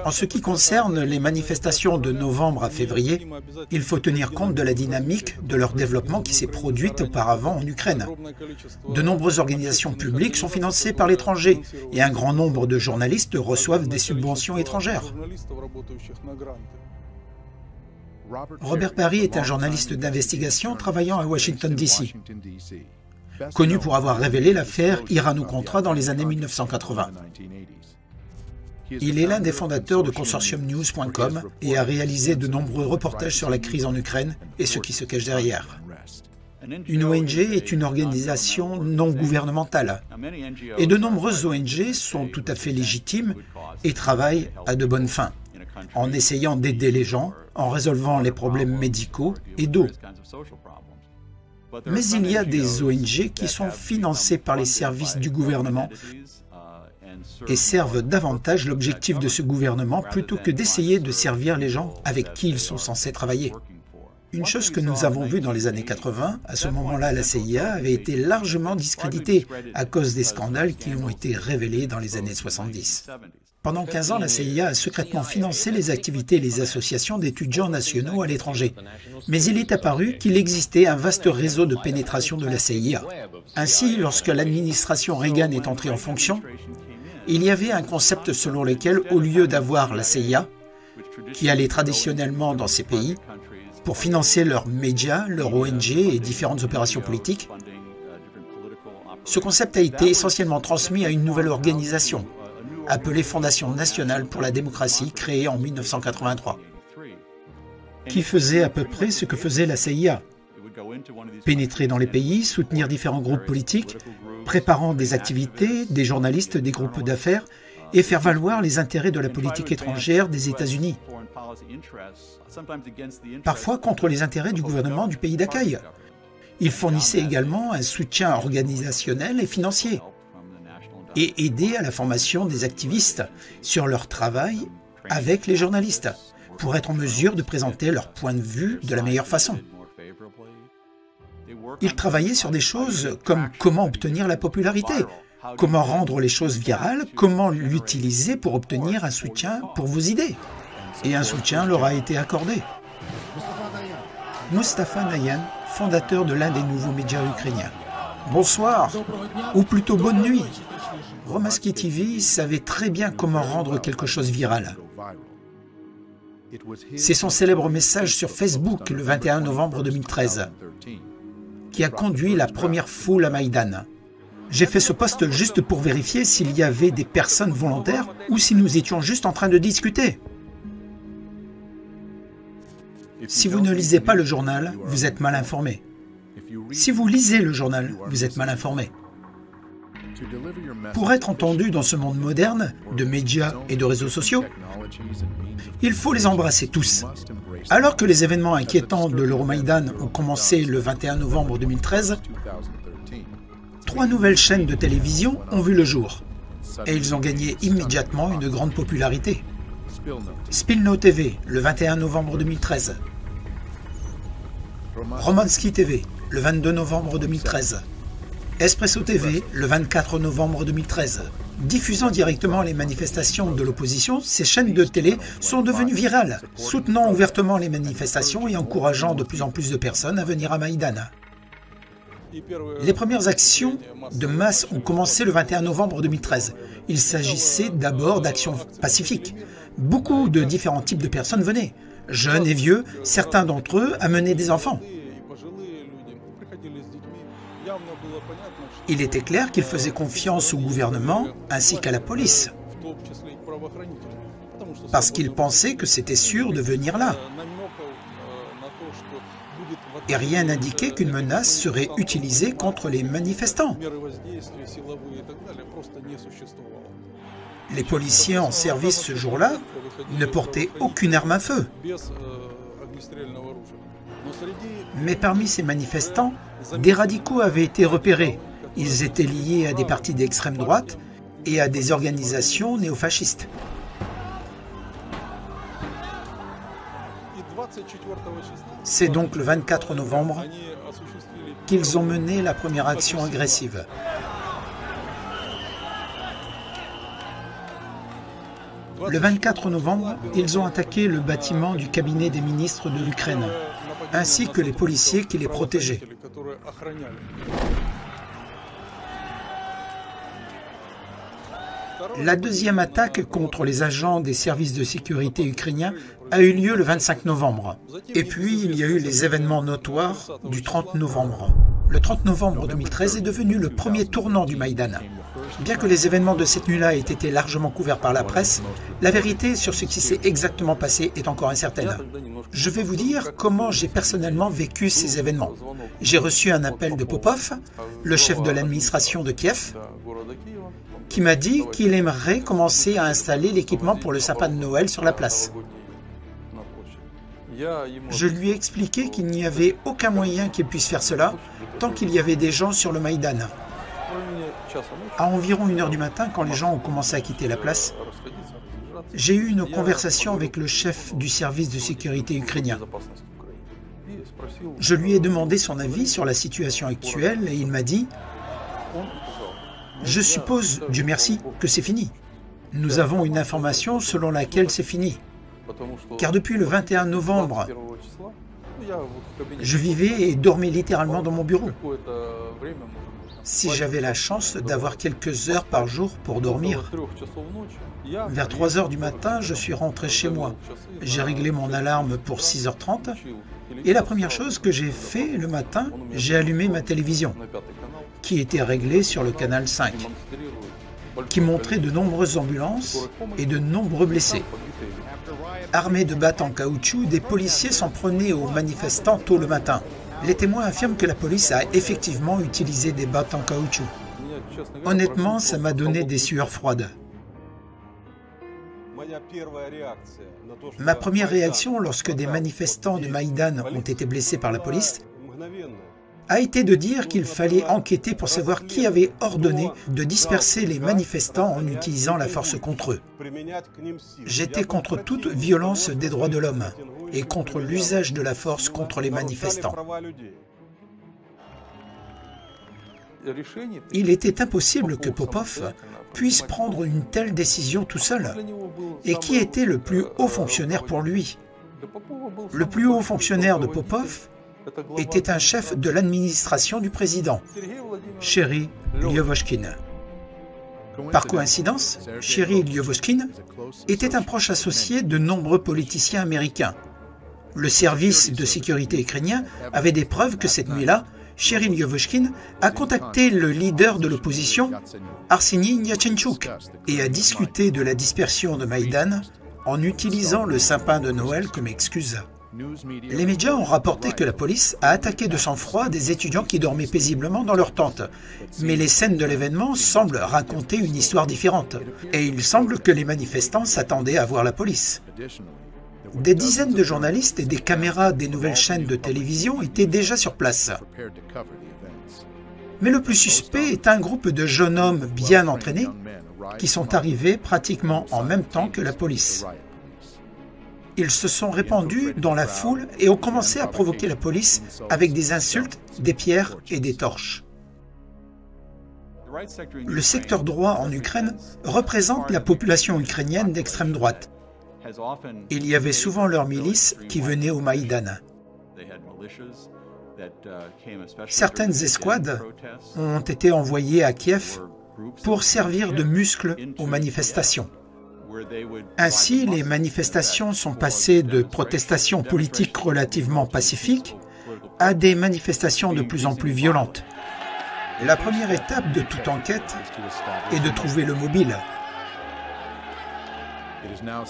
En ce qui concerne les manifestations de novembre à février, il faut tenir compte de la dynamique de leur développement qui s'est produite auparavant en Ukraine. De nombreuses organisations publiques sont financées par l'étranger et un grand nombre de journalistes reçoivent des subventions étrangères. Robert Parry est un journaliste d'investigation travaillant à Washington, D.C., connu pour avoir révélé l'affaire Irano-Contra dans les années 1980. Il est l'un des fondateurs de consortiumnews.com et a réalisé de nombreux reportages sur la crise en Ukraine et ce qui se cache derrière. Une ONG est une organisation non gouvernementale et de nombreuses ONG sont tout à fait légitimes et travaillent à de bonnes fins, en essayant d'aider les gens, en résolvant les problèmes médicaux et d'eau. Mais il y a des ONG qui sont financées par les services du gouvernement et servent davantage l'objectif de ce gouvernement plutôt que d'essayer de servir les gens avec qui ils sont censés travailler. Une chose que nous avons vue dans les années 80, à ce moment-là, la CIA avait été largement discréditée à cause des scandales qui ont été révélés dans les années 70. Pendant 15 ans, la CIA a secrètement financé les activités et les associations d'étudiants nationaux à l'étranger. Mais il est apparu qu'il existait un vaste réseau de pénétration de la CIA. Ainsi, lorsque l'administration Reagan est entrée en fonction, il y avait un concept selon lequel, au lieu d'avoir la CIA, qui allait traditionnellement dans ces pays, pour financer leurs médias, leurs ONG et différentes opérations politiques, ce concept a été essentiellement transmis à une nouvelle organisation, appelée Fondation nationale pour la démocratie, créée en 1983, qui faisait à peu près ce que faisait la CIA. Pénétrer dans les pays, soutenir différents groupes politiques, préparant des activités, des journalistes, des groupes d'affaires, et faire valoir les intérêts de la politique étrangère des États-Unis, parfois contre les intérêts du gouvernement du pays d'accueil. Il fournissait également un soutien organisationnel et financier, et aidait à la formation des activistes sur leur travail avec les journalistes, pour être en mesure de présenter leur point de vue de la meilleure façon. Ils travaillaient sur des choses comme comment obtenir la popularité, comment rendre les choses virales, comment l'utiliser pour obtenir un soutien pour vos idées. Et un soutien leur a été accordé. Mustafa Nayan, fondateur de l'un des nouveaux médias ukrainiens. Bonsoir, ou plutôt bonne nuit. Romansky TV savait très bien comment rendre quelque chose viral. C'est son célèbre message sur Facebook le 21 novembre 2013 qui a conduit la première foule à Maïdan. J'ai fait ce post juste pour vérifier s'il y avait des personnes volontaires ou si nous étions juste en train de discuter. Si vous ne lisez pas le journal, vous êtes mal informé. Si vous lisez le journal, vous êtes mal informé. Pour être entendu dans ce monde moderne, de médias et de réseaux sociaux, il faut les embrasser tous. Alors que les événements inquiétants de l'Euromaïdan ont commencé le 21 novembre 2013, 3 nouvelles chaînes de télévision ont vu le jour. Et ils ont gagné immédiatement une grande popularité. Spilno TV, le 21 novembre 2013. Romansky TV, le 22 novembre 2013. Espresso TV, le 24 novembre 2013. Diffusant directement les manifestations de l'opposition, ces chaînes de télé sont devenues virales, soutenant ouvertement les manifestations et encourageant de plus en plus de personnes à venir à Maïdan. Les premières actions de masse ont commencé le 21 novembre 2013. Il s'agissait d'abord d'actions pacifiques. Beaucoup de différents types de personnes venaient. Jeunes et vieux, certains d'entre eux amenaient des enfants. Il était clair qu'ils faisaient confiance au gouvernement ainsi qu'à la police, parce qu'ils pensaient que c'était sûr de venir là. Et rien n'indiquait qu'une menace serait utilisée contre les manifestants. Les policiers en service ce jour-là ne portaient aucune arme à feu. Mais parmi ces manifestants, des radicaux avaient été repérés. Ils étaient liés à des partis d'extrême droite et à des organisations néofascistes. C'est donc le 24 novembre qu'ils ont mené la première action agressive. Le 24 novembre, ils ont attaqué le bâtiment du cabinet des ministres de l'Ukraine, ainsi que les policiers qui les protégeaient. La deuxième attaque contre les agents des services de sécurité ukrainiens a eu lieu le 25 novembre. Et puis, il y a eu les événements notoires du 30 novembre. Le 30 novembre 2013 est devenu le premier tournant du Maïdan. Bien que les événements de cette nuit-là aient été largement couverts par la presse, la vérité sur ce qui s'est exactement passé est encore incertaine. Je vais vous dire comment j'ai personnellement vécu ces événements. J'ai reçu un appel de Popov, le chef de l'administration de Kiev, qui m'a dit qu'il aimerait commencer à installer l'équipement pour le sapin de Noël sur la place. Je lui ai expliqué qu'il n'y avait aucun moyen qu'il puisse faire cela tant qu'il y avait des gens sur le Maïdan. À environ 1 heure du matin, quand les gens ont commencé à quitter la place, j'ai eu une conversation avec le chef du service de sécurité ukrainien. Je lui ai demandé son avis sur la situation actuelle et il m'a dit « Je suppose, Dieu merci, que c'est fini. Nous avons une information selon laquelle c'est fini. Car depuis le 21 novembre, je vivais et dormais littéralement dans mon bureau. Si j'avais la chance d'avoir quelques heures par jour pour dormir. Vers 3 heures du matin, je suis rentré chez moi. J'ai réglé mon alarme pour 6h30 et la première chose que j'ai fait le matin, j'ai allumé ma télévision, qui était réglée sur le canal 5, qui montrait de nombreuses ambulances et de nombreux blessés. Armés de battes en caoutchouc, des policiers s'en prenaient aux manifestants tôt le matin. Les témoins affirment que la police a effectivement utilisé des battes en caoutchouc. Honnêtement, ça m'a donné des sueurs froides. Ma première réaction lorsque des manifestants de Maïdan ont été blessés par la police a été de dire qu'il fallait enquêter pour savoir qui avait ordonné de disperser les manifestants en utilisant la force contre eux. J'étais contre toute violence des droits de l'homme et contre l'usage de la force contre les manifestants. Il était impossible que Popov puisse prendre une telle décision tout seul. Et qui était le plus haut fonctionnaire pour lui? Le plus haut fonctionnaire de Popov était un chef de l'administration du président, Serhiy Lyovoshkin. Par coïncidence, Serhiy Lyovoshkin était un proche associé de nombreux politiciens américains. Le service de sécurité ukrainien avait des preuves que cette nuit-là, Serhiy Lyovoshkin a contacté le leader de l'opposition, Arseniy Yatchenchuk, et a discuté de la dispersion de Maïdan en utilisant le sapin de Noël comme excuse. Les médias ont rapporté que la police a attaqué de sang-froid des étudiants qui dormaient paisiblement dans leur tente. Mais les scènes de l'événement semblent raconter une histoire différente. Et il semble que les manifestants s'attendaient à voir la police. Des dizaines de journalistes et des caméras des nouvelles chaînes de télévision étaient déjà sur place. Mais le plus suspect est un groupe de jeunes hommes bien entraînés qui sont arrivés pratiquement en même temps que la police. Ils se sont répandus dans la foule et ont commencé à provoquer la police avec des insultes, des pierres et des torches. Le secteur droit en Ukraine représente la population ukrainienne d'extrême droite. Il y avait souvent leurs milices qui venaient au Maïdan. Certaines escouades ont été envoyées à Kiev pour servir de muscles aux manifestations. Ainsi, les manifestations sont passées de protestations politiques relativement pacifiques à des manifestations de plus en plus violentes. La première étape de toute enquête est de trouver le mobile.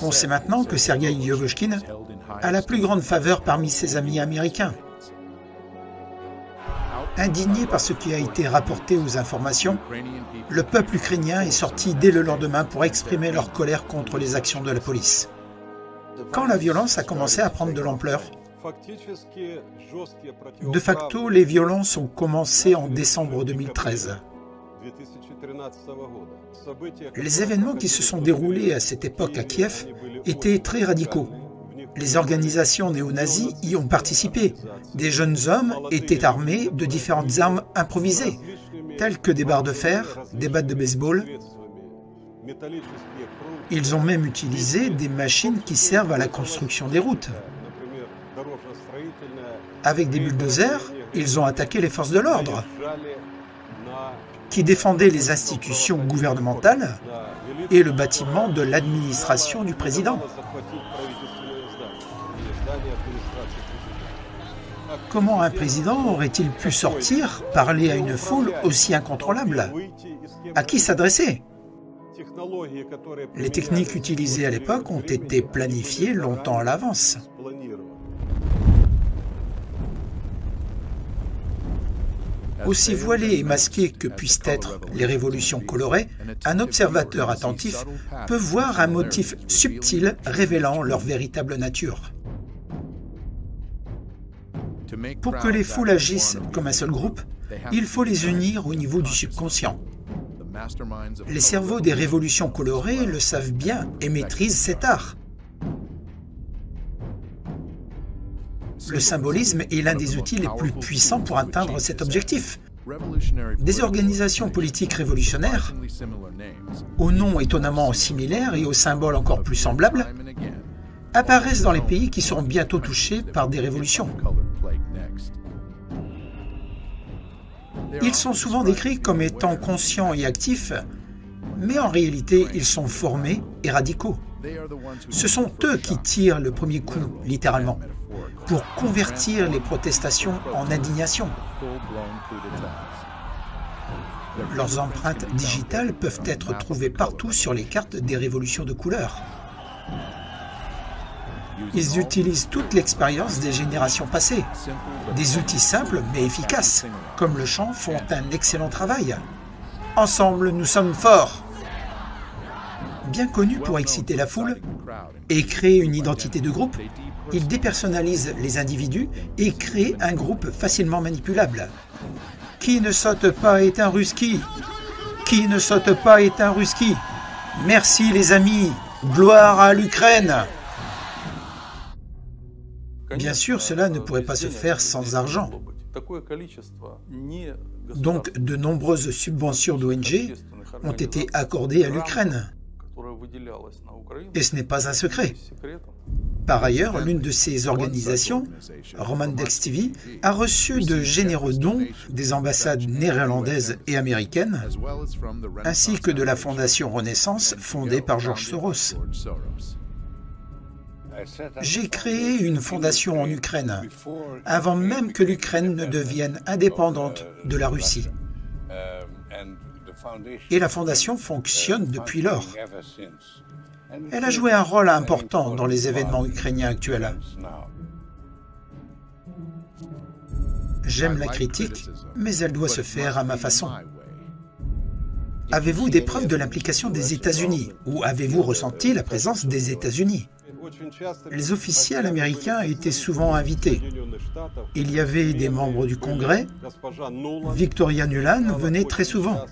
On sait maintenant que Sergueï Liogochkine a la plus grande faveur parmi ses amis américains. Indigné par ce qui a été rapporté aux informations, le peuple ukrainien est sorti dès le lendemain pour exprimer leur colère contre les actions de la police. Quand la violence a commencé à prendre de l'ampleur, de facto, les violences ont commencé en décembre 2013. Les événements qui se sont déroulés à cette époque à Kiev étaient très radicaux. Les organisations néo-nazies y ont participé. Des jeunes hommes étaient armés de différentes armes improvisées, telles que des barres de fer, des battes de baseball. Ils ont même utilisé des machines qui servent à la construction des routes. Avec des bulldozers, ils ont attaqué les forces de l'ordre, qui défendaient les institutions gouvernementales et le bâtiment de l'administration du président. Comment un président aurait-il pu sortir, parler à une foule aussi incontrôlable? À qui s'adresser? Les techniques utilisées à l'époque ont été planifiées longtemps à l'avance. Aussi voilées et masquées que puissent être les révolutions colorées, un observateur attentif peut voir un motif subtil révélant leur véritable nature. Pour que les foules agissent comme un seul groupe, il faut les unir au niveau du subconscient. Les cerveaux des révolutions colorées le savent bien et maîtrisent cet art. Le symbolisme est l'un des outils les plus puissants pour atteindre cet objectif. Des organisations politiques révolutionnaires, aux noms étonnamment similaires et aux symboles encore plus semblables, apparaissent dans les pays qui seront bientôt touchés par des révolutions. Ils sont souvent décrits comme étant conscients et actifs, mais en réalité, ils sont formés et radicaux. Ce sont eux qui tirent le premier coup, littéralement, pour convertir les protestations en indignation. Leurs empreintes digitales peuvent être trouvées partout sur les cartes des révolutions de couleur. Ils utilisent toute l'expérience des générations passées. Des outils simples mais efficaces, comme le chant, font un excellent travail. Ensemble, nous sommes forts. Bien connus pour exciter la foule et créer une identité de groupe, ils dépersonnalisent les individus et créent un groupe facilement manipulable. Qui ne saute pas est un Russki. Qui ne saute pas est un Russki. Merci les amis. Gloire à l'Ukraine. Bien sûr, cela ne pourrait pas se faire sans argent. Donc, de nombreuses subventions d'ONG ont été accordées à l'Ukraine. Et ce n'est pas un secret. Par ailleurs, l'une de ces organisations, Romandex TV, a reçu de généreux dons des ambassades néerlandaises et américaines, ainsi que de la Fondation Renaissance fondée par George Soros. J'ai créé une fondation en Ukraine, avant même que l'Ukraine ne devienne indépendante de la Russie. Et la fondation fonctionne depuis lors. Elle a joué un rôle important dans les événements ukrainiens actuels. J'aime la critique, mais elle doit se faire à ma façon. Avez-vous des preuves de l'implication des États-Unis ou avez-vous ressenti la présence des États-Unis? Les officiels américains étaient souvent invités. Il y avait des membres du Congrès. Victoria Nuland venait très souvent.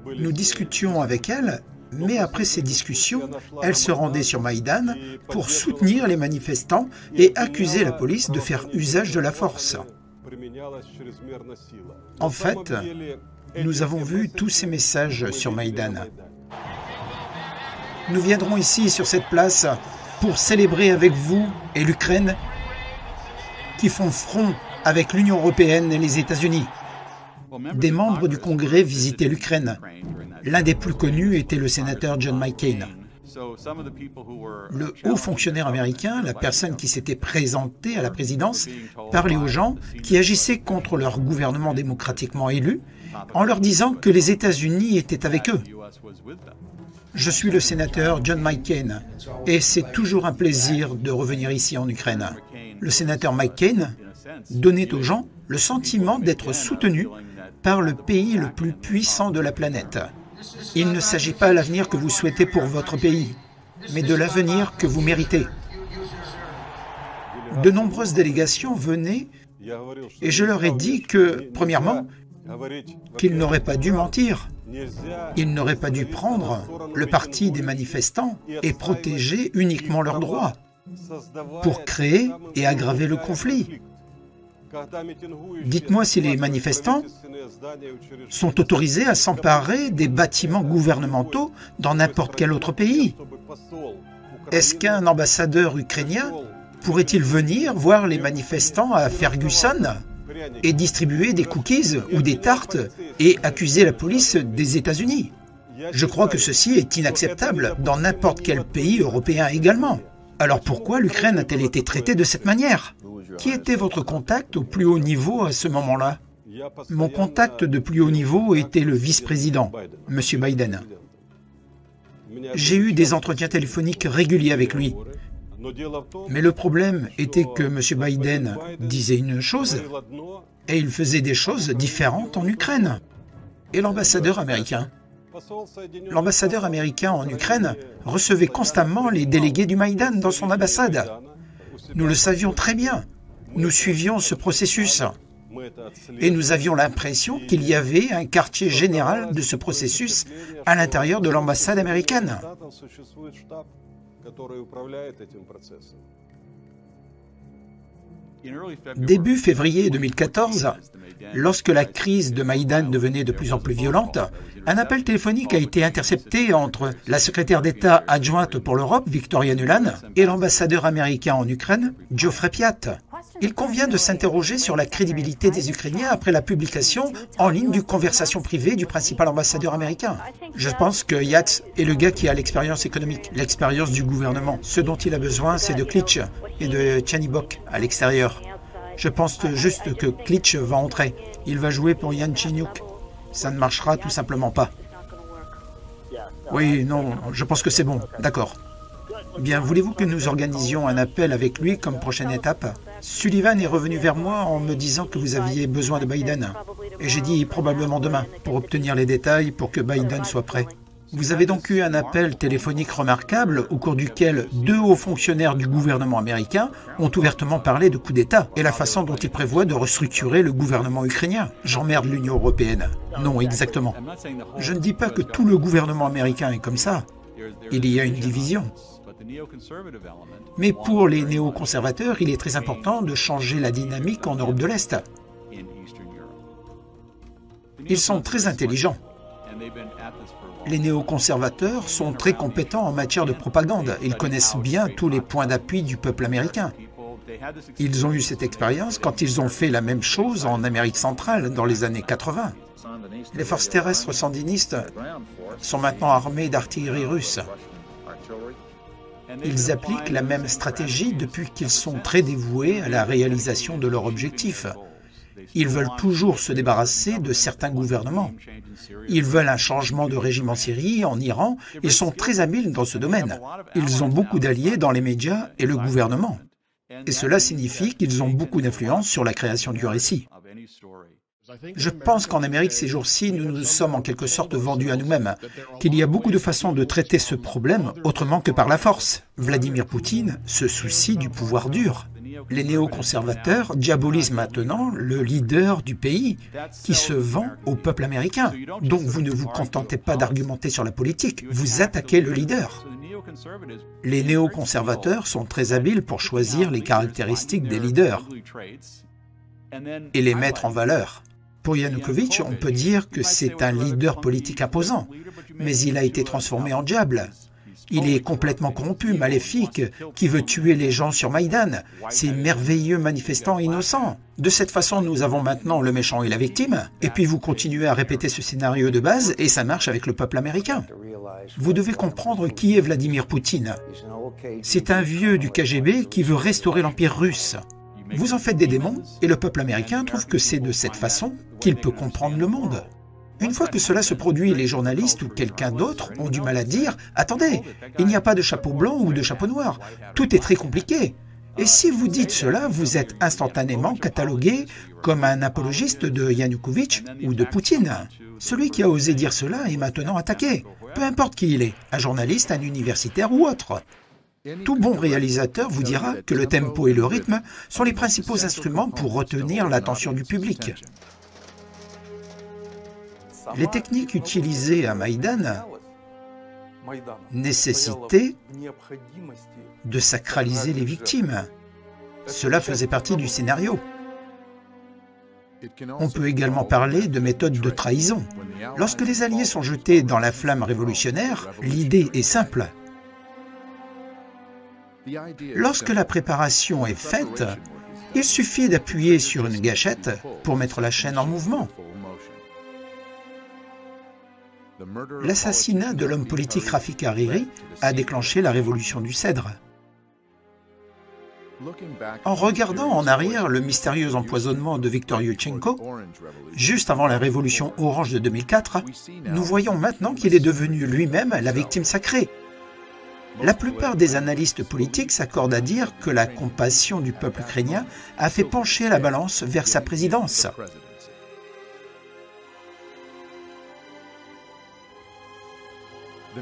Nous discutions avec elle, mais après ces discussions, elle se rendait sur Maïdan pour soutenir les manifestants et accuser la police de faire usage de la force. En fait, nous avons vu tous ces messages sur Maïdan. Nous viendrons ici, sur cette place, pour célébrer avec vous et l'Ukraine qui font front avec l'Union européenne et les États-Unis. Des membres du Congrès visitaient l'Ukraine. L'un des plus connus était le sénateur John McCain. Le haut fonctionnaire américain, la personne qui s'était présentée à la présidence, parlait aux gens qui agissaient contre leur gouvernement démocratiquement élu en leur disant que les États-Unis étaient avec eux. Je suis le sénateur John McCain et c'est toujours un plaisir de revenir ici en Ukraine. Le sénateur McCain donnait aux gens le sentiment d'être soutenus par le pays le plus puissant de la planète. Il ne s'agit pas de l'avenir que vous souhaitez pour votre pays, mais de l'avenir que vous méritez. De nombreuses délégations venaient et je leur ai dit que, premièrement, qu'ils n'auraient pas dû mentir. Ils n'auraient pas dû prendre le parti des manifestants et protéger uniquement leurs droits pour créer et aggraver le conflit. Dites-moi si les manifestants sont autorisés à s'emparer des bâtiments gouvernementaux dans n'importe quel autre pays. Est-ce qu'un ambassadeur ukrainien pourrait-il venir voir les manifestants à Ferguson et distribuer des cookies ou des tartes et accuser la police des États-Unis? Je crois que ceci est inacceptable dans n'importe quel pays européen également. Alors pourquoi l'Ukraine a-t-elle été traitée de cette manière? Qui était votre contact au plus haut niveau à ce moment-là? Mon contact de plus haut niveau était le vice-président, M. Biden. J'ai eu des entretiens téléphoniques réguliers avec lui. Mais le problème était que M. Biden disait une chose et il faisait des choses différentes en Ukraine. Et l'ambassadeur américain? L'ambassadeur américain en Ukraine recevait constamment les délégués du Maïdan dans son ambassade. Nous le savions très bien. Nous suivions ce processus. Et nous avions l'impression qu'il y avait un quartier général de ce processus à l'intérieur de l'ambassade américaine. Début février 2014, lorsque la crise de Maïdan devenait de plus en plus violente, un appel téléphonique a été intercepté entre la secrétaire d'État adjointe pour l'Europe, Victoria Nuland, et l'ambassadeur américain en Ukraine, Geoffrey Piat. Il convient de s'interroger sur la crédibilité des Ukrainiens après la publication en ligne d'une conversation privée du principal ambassadeur américain. Je pense que Yats est le gars qui a l'expérience économique, l'expérience du gouvernement. Ce dont il a besoin, c'est de Klitsch et de Tchanibok à l'extérieur. Je pense juste que Klitsch va entrer. Il va jouer pour Yantsenyuk. Ça ne marchera tout simplement pas. Oui, non, je pense que c'est bon. D'accord. Bien, voulez-vous que nous organisions un appel avec lui comme prochaine étape? Sullivan est revenu vers moi en me disant que vous aviez besoin de Biden. Et j'ai dit probablement demain, pour obtenir les détails pour que Biden soit prêt. Vous avez donc eu un appel téléphonique remarquable au cours duquel 2 hauts fonctionnaires du gouvernement américain ont ouvertement parlé de coup d'État et la façon dont ils prévoient de restructurer le gouvernement ukrainien. J'emmerde l'Union européenne. Non, exactement. Je ne dis pas que tout le gouvernement américain est comme ça. Il y a une division. Mais pour les néoconservateurs, il est très important de changer la dynamique en Europe de l'Est. Ils sont très intelligents. Les néoconservateurs sont très compétents en matière de propagande. Ils connaissent bien tous les points d'appui du peuple américain. Ils ont eu cette expérience quand ils ont fait la même chose en Amérique centrale dans les années 80. Les forces terrestres sandinistes sont maintenant armées d'artillerie russe. Ils appliquent la même stratégie depuis qu'ils sont très dévoués à la réalisation de leur objectif. Ils veulent toujours se débarrasser de certains gouvernements. Ils veulent un changement de régime en Syrie, en Iran. Ils sont très habiles dans ce domaine. Ils ont beaucoup d'alliés dans les médias et le gouvernement. Et cela signifie qu'ils ont beaucoup d'influence sur la création du récit. Je pense qu'en Amérique, ces jours-ci, nous nous sommes en quelque sorte vendus à nous-mêmes, qu'il y a beaucoup de façons de traiter ce problème autrement que par la force. Vladimir Poutine se soucie du pouvoir dur. Les néoconservateurs diabolisent maintenant le leader du pays qui se vend au peuple américain. Donc vous ne vous contentez pas d'argumenter sur la politique, vous attaquez le leader. Les néoconservateurs sont très habiles pour choisir les caractéristiques des leaders et les mettre en valeur. Pour Yanukovych, on peut dire que c'est un leader politique imposant, mais il a été transformé en diable. Il est complètement corrompu, maléfique, qui veut tuer les gens sur Maïdan, ces merveilleux manifestants innocents. De cette façon, nous avons maintenant le méchant et la victime, et puis vous continuez à répéter ce scénario de base, et ça marche avec le peuple américain. Vous devez comprendre qui est Vladimir Poutine. C'est un vieux du KGB qui veut restaurer l'Empire russe. Vous en faites des démons, et le peuple américain trouve que c'est de cette façon qu'il peut comprendre le monde. Une fois que cela se produit, les journalistes ou quelqu'un d'autre ont du mal à dire « Attendez, il n'y a pas de chapeau blanc ou de chapeau noir. Tout est très compliqué. » Et si vous dites cela, vous êtes instantanément catalogué comme un apologiste de Yanukovych ou de Poutine. Celui qui a osé dire cela est maintenant attaqué. Peu importe qui il est, un journaliste, un universitaire ou autre. Tout bon réalisateur vous dira que le tempo et le rythme sont les principaux instruments pour retenir l'attention du public. Les techniques utilisées à Maïdan nécessitaient de sacraliser les victimes. Cela faisait partie du scénario. On peut également parler de méthode de trahison. Lorsque les Alliés sont jetés dans la flamme révolutionnaire, l'idée est simple. Lorsque la préparation est faite, il suffit d'appuyer sur une gâchette pour mettre la chaîne en mouvement. L'assassinat de l'homme politique Rafik Hariri a déclenché la révolution du Cèdre. En regardant en arrière le mystérieux empoisonnement de Viktor Yushchenko, juste avant la révolution orange de 2004, nous voyons maintenant qu'il est devenu lui-même la victime sacrée. La plupart des analystes politiques s'accordent à dire que la compassion du peuple ukrainien a fait pencher la balance vers sa présidence.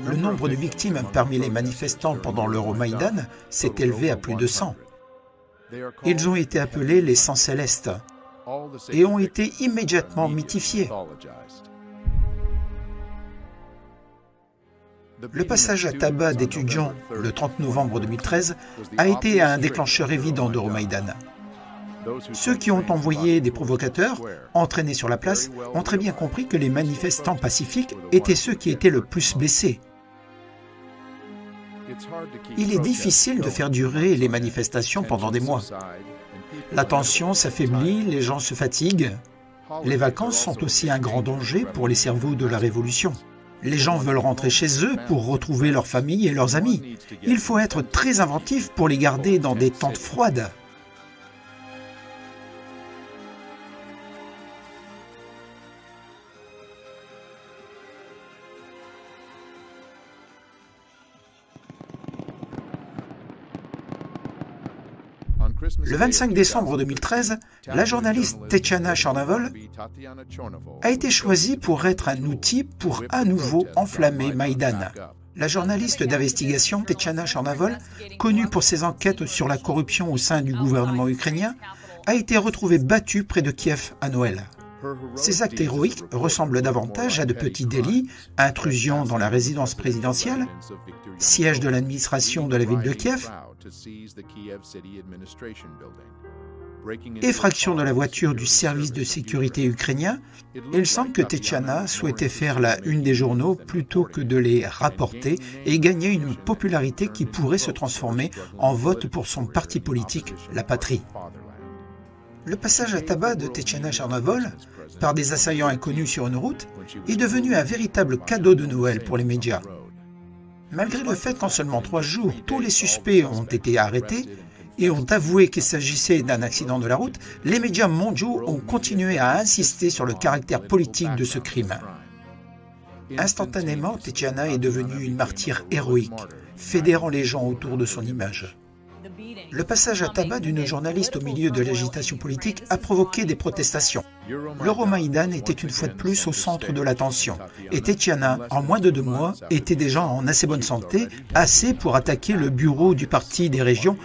Le nombre de victimes parmi les manifestants pendant l'Euromaïdan s'est élevé à plus de 100. Ils ont été appelés les Sangs Célestes et ont été immédiatement mythifiés. Le passage à tabac d'étudiants le 30 novembre 2013 a été un déclencheur évident d'Euromaïdan. Ceux qui ont envoyé des provocateurs, entraînés sur la place, ont très bien compris que les manifestants pacifiques étaient ceux qui étaient le plus blessés. Il est difficile de faire durer les manifestations pendant des mois. La tension s'affaiblit, les gens se fatiguent. Les vacances sont aussi un grand danger pour les cerveaux de la révolution. Les gens veulent rentrer chez eux pour retrouver leur famille et leurs amis. Il faut être très inventif pour les garder dans des tentes froides. Le 25 décembre 2013, la journaliste Tetiana Chornovol a été choisie pour être un outil pour à nouveau enflammer Maïdan. La journaliste d'investigation Tetiana Chornovol, connue pour ses enquêtes sur la corruption au sein du gouvernement ukrainien, a été retrouvée battue près de Kiev à Noël. Ces actes héroïques ressemblent davantage à de petits délits, intrusion dans la résidence présidentielle, siège de l'administration de la ville de Kiev, effraction de la voiture du service de sécurité ukrainien. Il semble que Tetiana souhaitait faire la une des journaux plutôt que de les rapporter et gagner une popularité qui pourrait se transformer en vote pour son parti politique, la Patrie. Le passage à tabac de Tetiana Chornovol par des assaillants inconnus sur une route est devenu un véritable cadeau de Noël pour les médias. Malgré le fait qu'en seulement 3 jours, tous les suspects ont été arrêtés et ont avoué qu'il s'agissait d'un accident de la route, les médias mondiaux ont continué à insister sur le caractère politique de ce crime. Instantanément, Tetiana est devenue une martyre héroïque, fédérant les gens autour de son image. Le passage à tabac d'une journaliste au milieu de l'agitation politique a provoqué des protestations. L'Euromaïdan était une fois de plus au centre de l'attention. Et Tetiana, en moins de 2 mois, était déjà en assez bonne santé, assez pour attaquer le bureau du Parti des régions,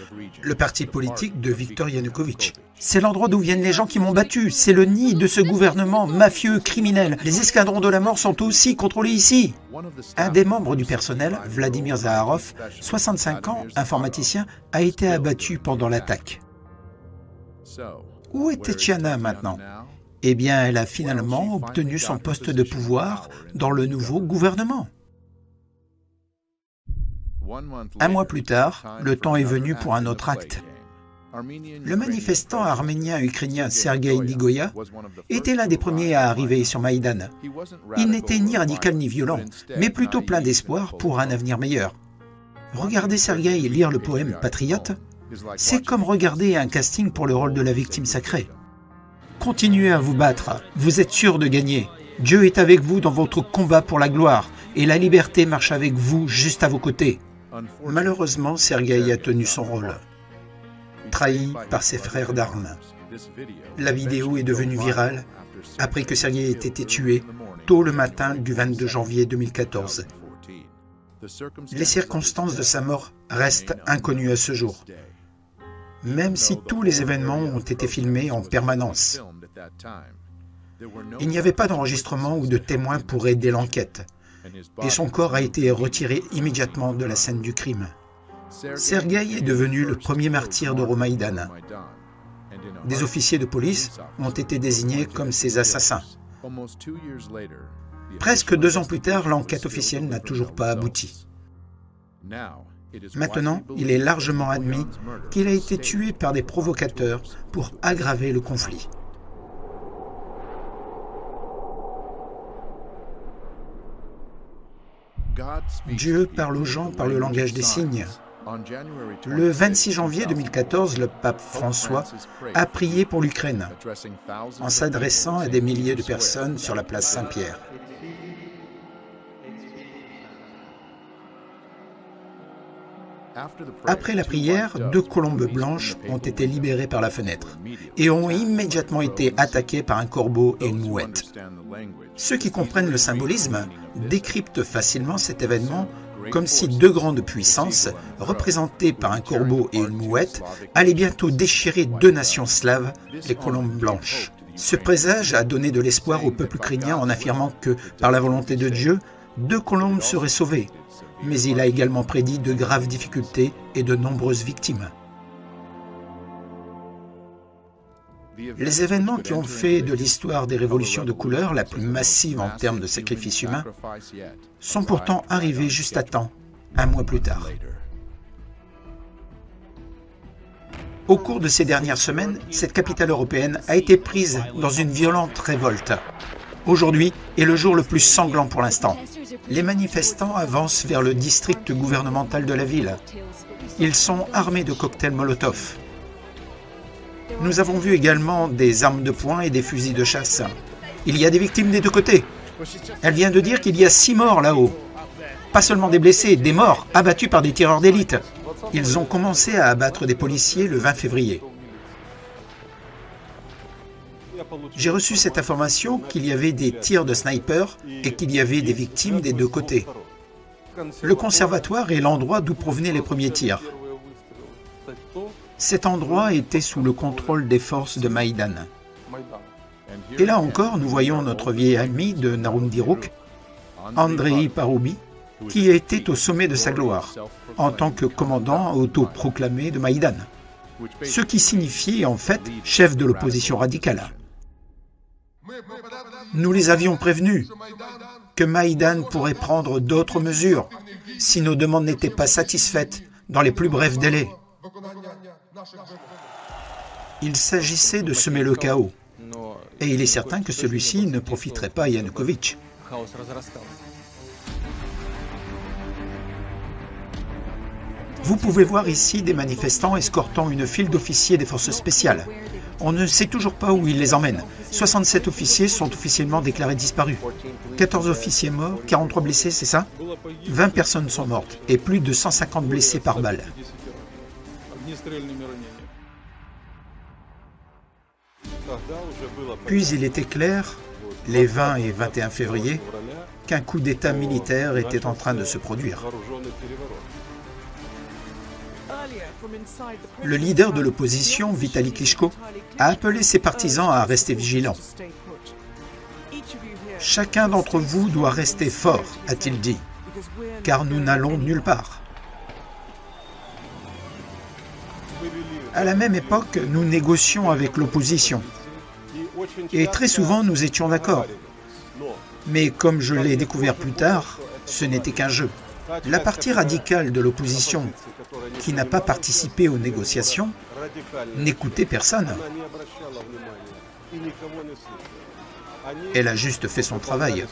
le parti politique de Viktor Yanukovych. C'est l'endroit d'où viennent les gens qui m'ont battu. C'est le nid de ce gouvernement mafieux, criminel. Les escadrons de la mort sont aussi contrôlés ici. Un des membres du personnel, Vladimir Zaharov, 65 ans, informaticien, a été abattu pendant l'attaque. Où est Tetiana maintenant? Eh bien, elle a finalement obtenu son poste de pouvoir dans le nouveau gouvernement. Un mois plus tard, le temps est venu pour un autre acte. Le manifestant arménien-ukrainien Sergueï Nigoya était l'un des premiers à arriver sur Maïdan. Il n'était ni radical ni violent, mais plutôt plein d'espoir pour un avenir meilleur. Regarder Sergueï lire le poème « Patriote », c'est comme regarder un casting pour le rôle de la victime sacrée. Continuez à vous battre, vous êtes sûr de gagner. Dieu est avec vous dans votre combat pour la gloire, et la liberté marche avec vous juste à vos côtés. Malheureusement, Sergueï a tenu son rôle, trahi par ses frères d'armes. La vidéo est devenue virale après que Sergueï ait été tué tôt le matin du 22 janvier 2014. Les circonstances de sa mort restent inconnues à ce jour, même si tous les événements ont été filmés en permanence. Il n'y avait pas d'enregistrement ou de témoins pour aider l'enquête, et son corps a été retiré immédiatement de la scène du crime. Sergueï est devenu le premier martyr d'Euromaïdan. Des officiers de police ont été désignés comme ses assassins. Presque 2 ans plus tard, l'enquête officielle n'a toujours pas abouti. Maintenant, il est largement admis qu'il a été tué par des provocateurs pour aggraver le conflit. Dieu parle aux gens par le langage des signes. Le 26 janvier 2014, le pape François a prié pour l'Ukraine, en s'adressant à des milliers de personnes sur la place Saint-Pierre. Après la prière, 2 colombes blanches ont été libérées par la fenêtre et ont immédiatement été attaquées par un corbeau et une mouette. Ceux qui comprennent le symbolisme décryptent facilement cet événement comme si 2 grandes puissances, représentées par un corbeau et une mouette, allaient bientôt déchirer 2 nations slaves, les colombes blanches. Ce présage a donné de l'espoir au peuple ukrainien en affirmant que, par la volonté de Dieu, 2 colombes seraient sauvées. Mais il a également prédit de graves difficultés et de nombreuses victimes. Les événements qui ont fait de l'histoire des révolutions de couleur la plus massive en termes de sacrifices humains sont pourtant arrivés juste à temps, 1 mois plus tard. Au cours de ces dernières semaines, cette capitale européenne a été prise dans une violente révolte. Aujourd'hui est le jour le plus sanglant pour l'instant. Les manifestants avancent vers le district gouvernemental de la ville. Ils sont armés de cocktails Molotov. Nous avons vu également des armes de poing et des fusils de chasse. Il y a des victimes des 2 côtés. Elle vient de dire qu'il y a 6 morts là-haut. Pas seulement des blessés, des morts abattus par des tireurs d'élite. Ils ont commencé à abattre des policiers le 20 février. J'ai reçu cette information qu'il y avait des tirs de snipers et qu'il y avait des victimes des 2 côtés. Le conservatoire est l'endroit d'où provenaient les premiers tirs. Cet endroit était sous le contrôle des forces de Maïdan. Et là encore, nous voyons notre vieil ami de Narumdiruk, Andrei Paroubi, qui était au sommet de sa gloire, en tant que commandant autoproclamé de Maïdan, ce qui signifiait en fait chef de l'opposition radicale. Nous les avions prévenus que Maïdan pourrait prendre d'autres mesures si nos demandes n'étaient pas satisfaites dans les plus brefs délais. Il s'agissait de semer le chaos, et il est certain que celui-ci ne profiterait pas à Yanukovych. Vous pouvez voir ici des manifestants escortant une file d'officiers des forces spéciales. On ne sait toujours pas où ils les emmènent. 67 officiers sont officiellement déclarés disparus. 14 officiers morts, 43 blessés, c'est ça? 20 personnes sont mortes et plus de 150 blessés par balle. Puis il était clair, les 20 et 21 février, qu'un coup d'État militaire était en train de se produire. Le leader de l'opposition, Vitali Klitschko, a appelé ses partisans à rester vigilants. « Chacun d'entre vous doit rester fort », a-t-il dit, « car nous n'allons nulle part. » À la même époque, nous négocions avec l'opposition. Et très souvent, nous étions d'accord. Mais comme je l'ai découvert plus tard, ce n'était qu'un jeu. La partie radicale de l'opposition, qui n'a pas participé aux négociations, n'écoutait personne. Elle a juste fait son travail.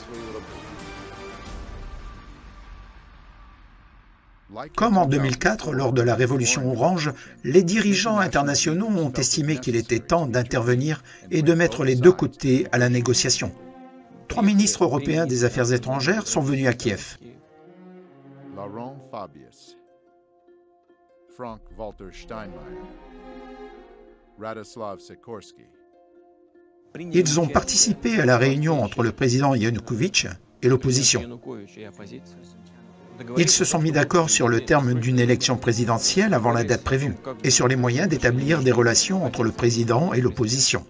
Comme en 2004, lors de la Révolution orange, les dirigeants internationaux ont estimé qu'il était temps d'intervenir et de mettre les deux côtés à la négociation. 3 ministres européens des Affaires étrangères sont venus à Kiev. Laurent Fabius, Frank-Walter Steinmeier, Radoslav Sikorski. Ils ont participé à la réunion entre le président Yanukovych et l'opposition. Ils se sont mis d'accord sur le terme d'une élection présidentielle avant la date prévue et sur les moyens d'établir des relations entre le président et l'opposition.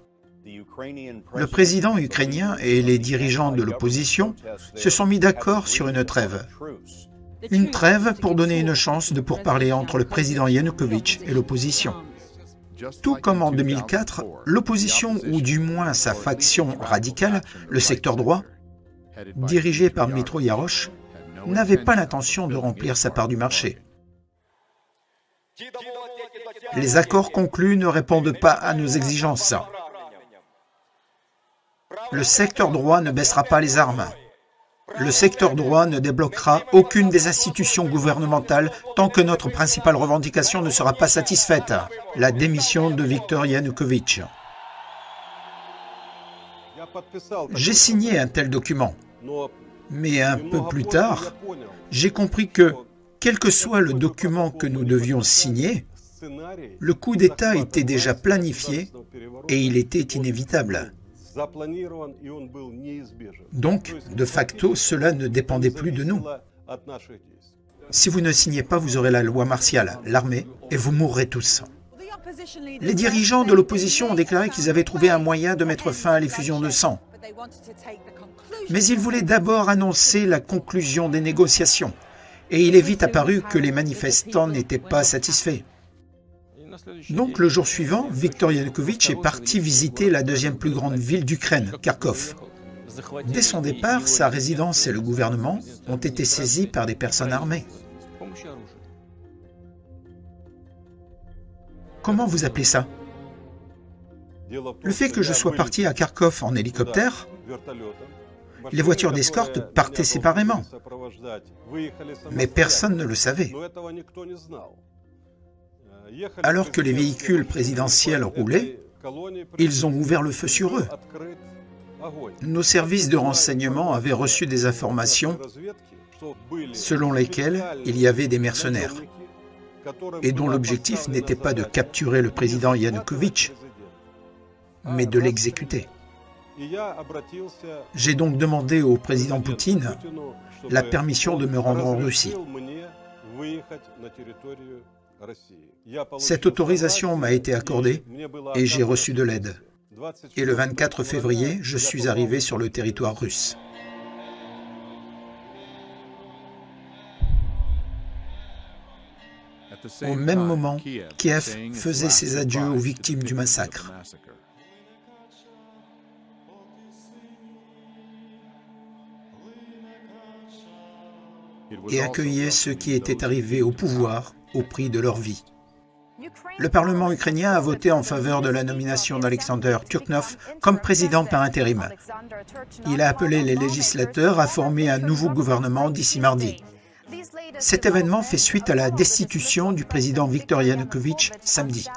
Le président ukrainien et les dirigeants de l'opposition se sont mis d'accord sur une trêve. Une trêve pour donner une chance de pourparler entre le président Yanukovych et l'opposition. Tout comme en 2004, l'opposition, ou du moins sa faction radicale, le secteur droit, dirigé par Dmytro Yarosh, n'avait pas l'intention de remplir sa part du marché. Les accords conclus ne répondent pas à nos exigences. Le secteur droit ne baissera pas les armes. Le secteur droit ne débloquera aucune des institutions gouvernementales tant que notre principale revendication ne sera pas satisfaite, la démission de Viktor Yanukovych. J'ai signé un tel document. Mais un peu plus tard, j'ai compris que, quel que soit le document que nous devions signer, le coup d'État était déjà planifié et il était inévitable. Donc, de facto, cela ne dépendait plus de nous. Si vous ne signez pas, vous aurez la loi martiale, l'armée, et vous mourrez tous. Les dirigeants de l'opposition ont déclaré qu'ils avaient trouvé un moyen de mettre fin à l'effusion de sang. Mais ils voulaient d'abord annoncer la conclusion des négociations. Et il est vite apparu que les manifestants n'étaient pas satisfaits. Donc le jour suivant, Viktor Yanukovych est parti visiter la deuxième plus grande ville d'Ukraine, Kharkov. Dès son départ, sa résidence et le gouvernement ont été saisis par des personnes armées. Comment vous appelez ça? Le fait que je sois parti à Kharkov en hélicoptère, les voitures d'escorte partaient séparément, mais personne ne le savait. Alors que les véhicules présidentiels roulaient, ils ont ouvert le feu sur eux. Nos services de renseignement avaient reçu des informations selon lesquelles il y avait des mercenaires et dont l'objectif n'était pas de capturer le président Yanukovych, mais de l'exécuter. J'ai donc demandé au président Poutine la permission de me rendre en Russie. Cette autorisation m'a été accordée et j'ai reçu de l'aide. Et le 24 février, je suis arrivé sur le territoire russe. Au même moment, Kiev faisait ses adieux aux victimes du massacre. Et accueillait ceux qui étaient arrivés au pouvoir au prix de leur vie. Le Parlement ukrainien a voté en faveur de la nomination d'Alexander Turknov comme président par intérim. Il a appelé les législateurs à former un nouveau gouvernement d'ici mardi. Cet événement fait suite à la destitution du président Viktor Yanukovych samedi.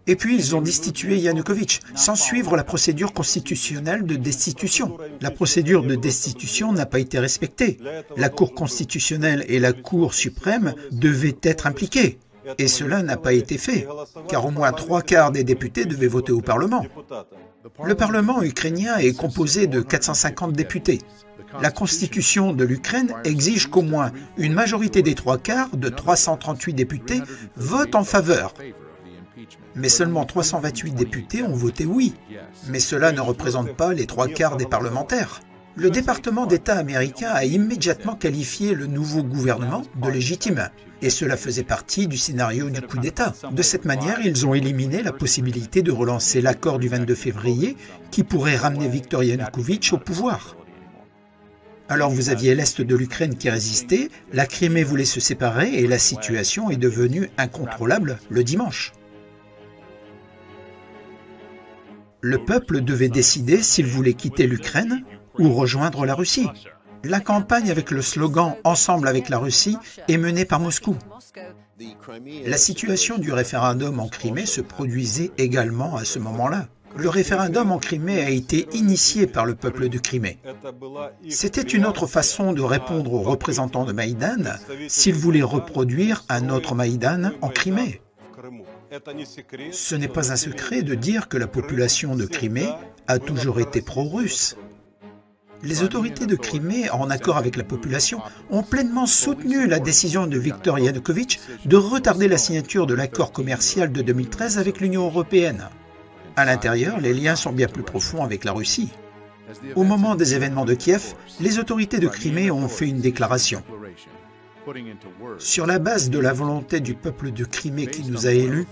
Et puis ils ont destitué Yanukovych sans suivre la procédure constitutionnelle de destitution. La procédure de destitution n'a pas été respectée. La Cour constitutionnelle et la Cour suprême devaient être impliquées. Et cela n'a pas été fait, car au moins 3/4 des députés devaient voter au Parlement. Le Parlement ukrainien est composé de 450 députés. La Constitution de l'Ukraine exige qu'au moins une majorité des 3/4 de 338 députés vote en faveur. Mais seulement 328 députés ont voté oui. Mais cela ne représente pas les 3/4 des parlementaires. Le département d'État américain a immédiatement qualifié le nouveau gouvernement de légitime. Et cela faisait partie du scénario du coup d'État. De cette manière, ils ont éliminé la possibilité de relancer l'accord du 22 février qui pourrait ramener Viktor Yanukovych au pouvoir. Alors vous aviez l'Est de l'Ukraine qui résistait, la Crimée voulait se séparer et la situation est devenue incontrôlable le dimanche. Le peuple devait décider s'il voulait quitter l'Ukraine ou rejoindre la Russie. La campagne avec le slogan « Ensemble avec la Russie » est menée par Moscou. La situation du référendum en Crimée se produisait également à ce moment-là. Le référendum en Crimée a été initié par le peuple de Crimée. C'était une autre façon de répondre aux représentants de Maïdan s'ils voulaient reproduire un autre Maïdan en Crimée. Ce n'est pas un secret de dire que la population de Crimée a toujours été pro-russe. Les autorités de Crimée, en accord avec la population, ont pleinement soutenu la décision de Viktor Yanukovych de retarder la signature de l'accord commercial de 2013 avec l'Union européenne. À l'intérieur, les liens sont bien plus profonds avec la Russie. Au moment des événements de Kiev, les autorités de Crimée ont fait une déclaration. Sur la base de la volonté du peuple de Crimée qui nous a élus,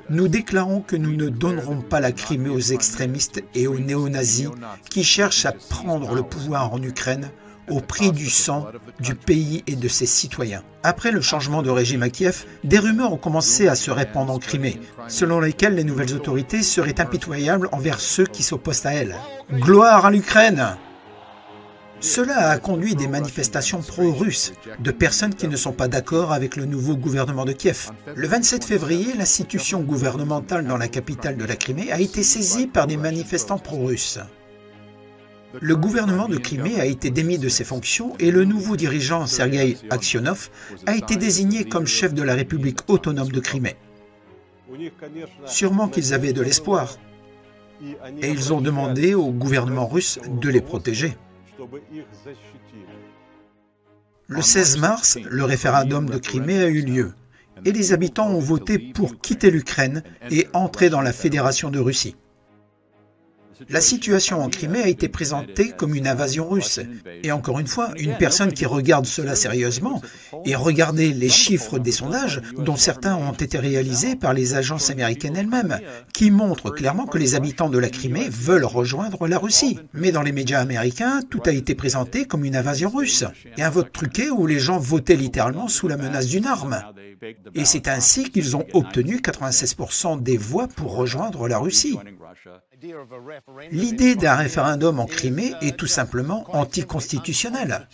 nous déclarons que nous ne donnerons pas la Crimée aux extrémistes et aux néo-nazis qui cherchent à prendre le pouvoir en Ukraine au prix du sang du pays et de ses citoyens. Après le changement de régime à Kiev, des rumeurs ont commencé à se répandre en Crimée, selon lesquelles les nouvelles autorités seraient impitoyables envers ceux qui s'opposent à elles. Gloire à l'Ukraine! Cela a conduit des manifestations pro-russes, de personnes qui ne sont pas d'accord avec le nouveau gouvernement de Kiev. Le 27 février, l'institution gouvernementale dans la capitale de la Crimée a été saisie par des manifestants pro-russes. Le gouvernement de Crimée a été démis de ses fonctions et le nouveau dirigeant Sergueï Aksionov a été désigné comme chef de la République autonome de Crimée. Sûrement qu'ils avaient de l'espoir et ils ont demandé au gouvernement russe de les protéger. Le 16 mars, le référendum de Crimée a eu lieu et les habitants ont voté pour quitter l'Ukraine et entrer dans la Fédération de Russie. La situation en Crimée a été présentée comme une invasion russe. Et encore une fois, une personne qui regarde cela sérieusement et regardez les chiffres des sondages, dont certains ont été réalisés par les agences américaines elles-mêmes, qui montrent clairement que les habitants de la Crimée veulent rejoindre la Russie. Mais dans les médias américains, tout a été présenté comme une invasion russe et un vote truqué où les gens votaient littéralement sous la menace d'une arme. Et c'est ainsi qu'ils ont obtenu 96% des voix pour rejoindre la Russie. L'idée d'un référendum en Crimée est tout simplement anticonstitutionnelle.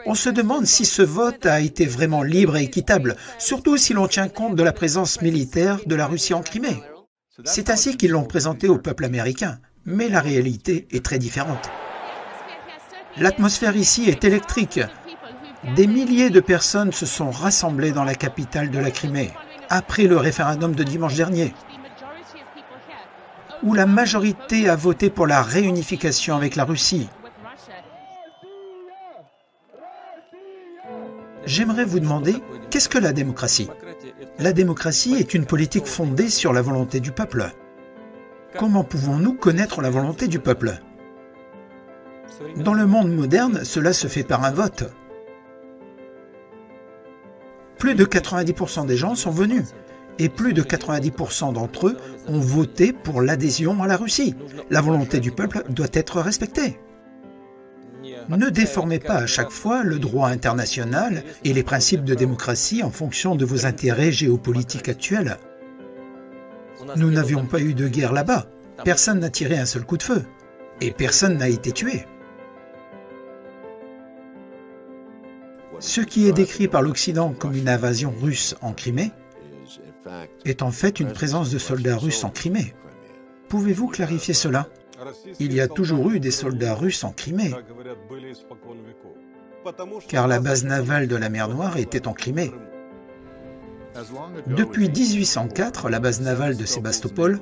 On se demande si ce vote a été vraiment libre et équitable, surtout si l'on tient compte de la présence militaire de la Russie en Crimée. C'est ainsi qu'ils l'ont présenté au peuple américain, mais la réalité est très différente. L'atmosphère ici est électrique. Des milliers de personnes se sont rassemblées dans la capitale de la Crimée, après le référendum de dimanche dernier, où la majorité a voté pour la réunification avec la Russie. J'aimerais vous demander, qu'est-ce que la démocratie? La démocratie est une politique fondée sur la volonté du peuple. Comment pouvons-nous connaître la volonté du peuple? Dans le monde moderne, cela se fait par un vote. Plus de 90% des gens sont venus. Et plus de 90% d'entre eux ont voté pour l'adhésion à la Russie. La volonté du peuple doit être respectée. Ne déformez pas à chaque fois le droit international et les principes de démocratie en fonction de vos intérêts géopolitiques actuels. Nous n'avions pas eu de guerre là-bas. Personne n'a tiré un seul coup de feu. Et personne n'a été tué. Ce qui est décrit par l'Occident comme une invasion russe en Crimée est en fait une présence de soldats russes en Crimée. Pouvez-vous clarifier cela? Il y a toujours eu des soldats russes en Crimée, car la base navale de la mer Noire était en Crimée. Depuis 1804, la base navale de Sébastopol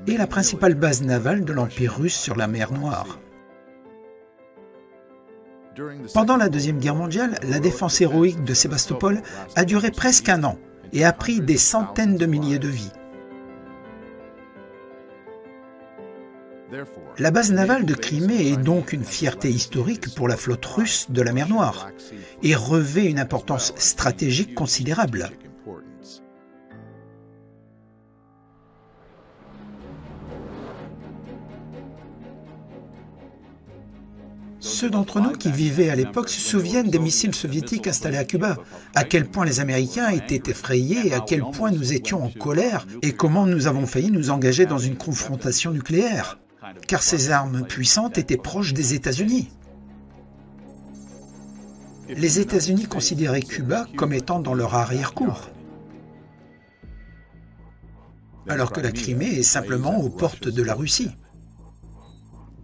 est la principale base navale de l'Empire russe sur la mer Noire. Pendant la Deuxième Guerre mondiale, la défense héroïque de Sébastopol a duré presque un an et a pris des centaines de milliers de vies. La base navale de Crimée est donc une fierté historique pour la flotte russe de la mer Noire et revêt une importance stratégique considérable. Ceux d'entre nous qui vivaient à l'époque se souviennent des missiles soviétiques installés à Cuba, à quel point les Américains étaient effrayés et à quel point nous étions en colère et comment nous avons failli nous engager dans une confrontation nucléaire, car ces armes puissantes étaient proches des États-Unis. Les États-Unis considéraient Cuba comme étant dans leur arrière-cour, alors que la Crimée est simplement aux portes de la Russie.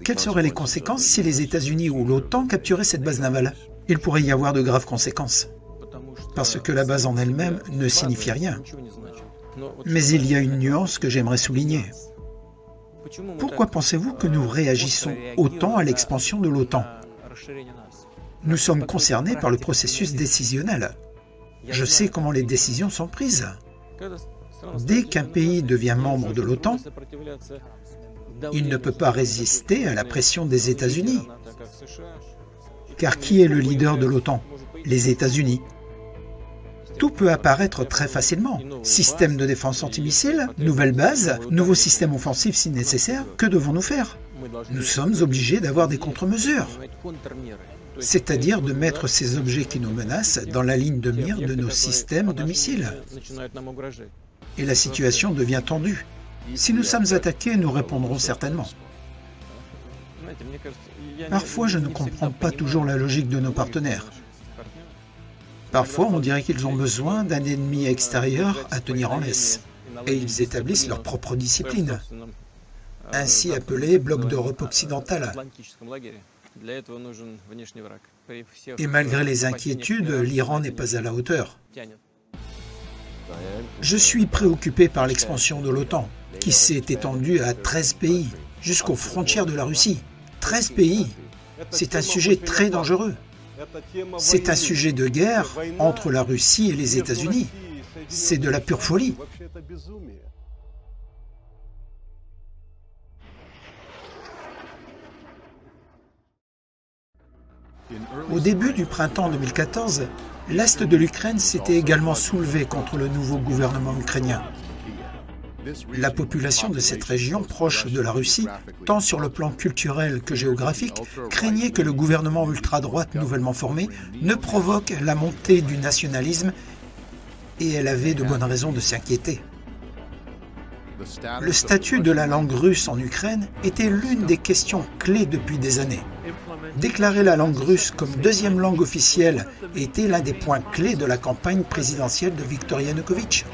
Quelles seraient les conséquences si les États-Unis ou l'OTAN capturaient cette base navale? Il pourrait y avoir de graves conséquences, parce que la base en elle-même ne signifie rien. Mais il y a une nuance que j'aimerais souligner. Pourquoi pensez-vous que nous réagissons autant à l'expansion de l'OTAN? Nous sommes concernés par le processus décisionnel. Je sais comment les décisions sont prises. Dès qu'un pays devient membre de l'OTAN, il ne peut pas résister à la pression des États-Unis. Car qui est le leader de l'OTAN? Les États-Unis. Tout peut apparaître très facilement. Système de défense antimissile, nouvelle base, nouveau système offensif si nécessaire. Que devons-nous faire? Nous sommes obligés d'avoir des contre-mesures. C'est-à-dire de mettre ces objets qui nous menacent dans la ligne de mire de nos systèmes de missiles. Et la situation devient tendue. Si nous sommes attaqués, nous répondrons certainement. Parfois, je ne comprends pas toujours la logique de nos partenaires. Parfois, on dirait qu'ils ont besoin d'un ennemi extérieur à tenir en laisse. Et ils établissent leur propre discipline, ainsi appelée bloc d'Europe occidentale. Et malgré les inquiétudes, l'Iran n'est pas à la hauteur. Je suis préoccupé par l'expansion de l'OTAN, qui s'est étendue à 13 pays, jusqu'aux frontières de la Russie. 13 pays. C'est un sujet très dangereux. C'est un sujet de guerre entre la Russie et les États-Unis. C'est de la pure folie. Au début du printemps 2014, l'Est de l'Ukraine s'était également soulevé contre le nouveau gouvernement ukrainien. La population de cette région proche de la Russie, tant sur le plan culturel que géographique, craignait que le gouvernement ultra-droite nouvellement formé ne provoque la montée du nationalisme et elle avait de bonnes raisons de s'inquiéter. Le statut de la langue russe en Ukraine était l'une des questions clés depuis des années. Déclarer la langue russe comme deuxième langue officielle était l'un des points clés de la campagne présidentielle de Viktor Yanukovych.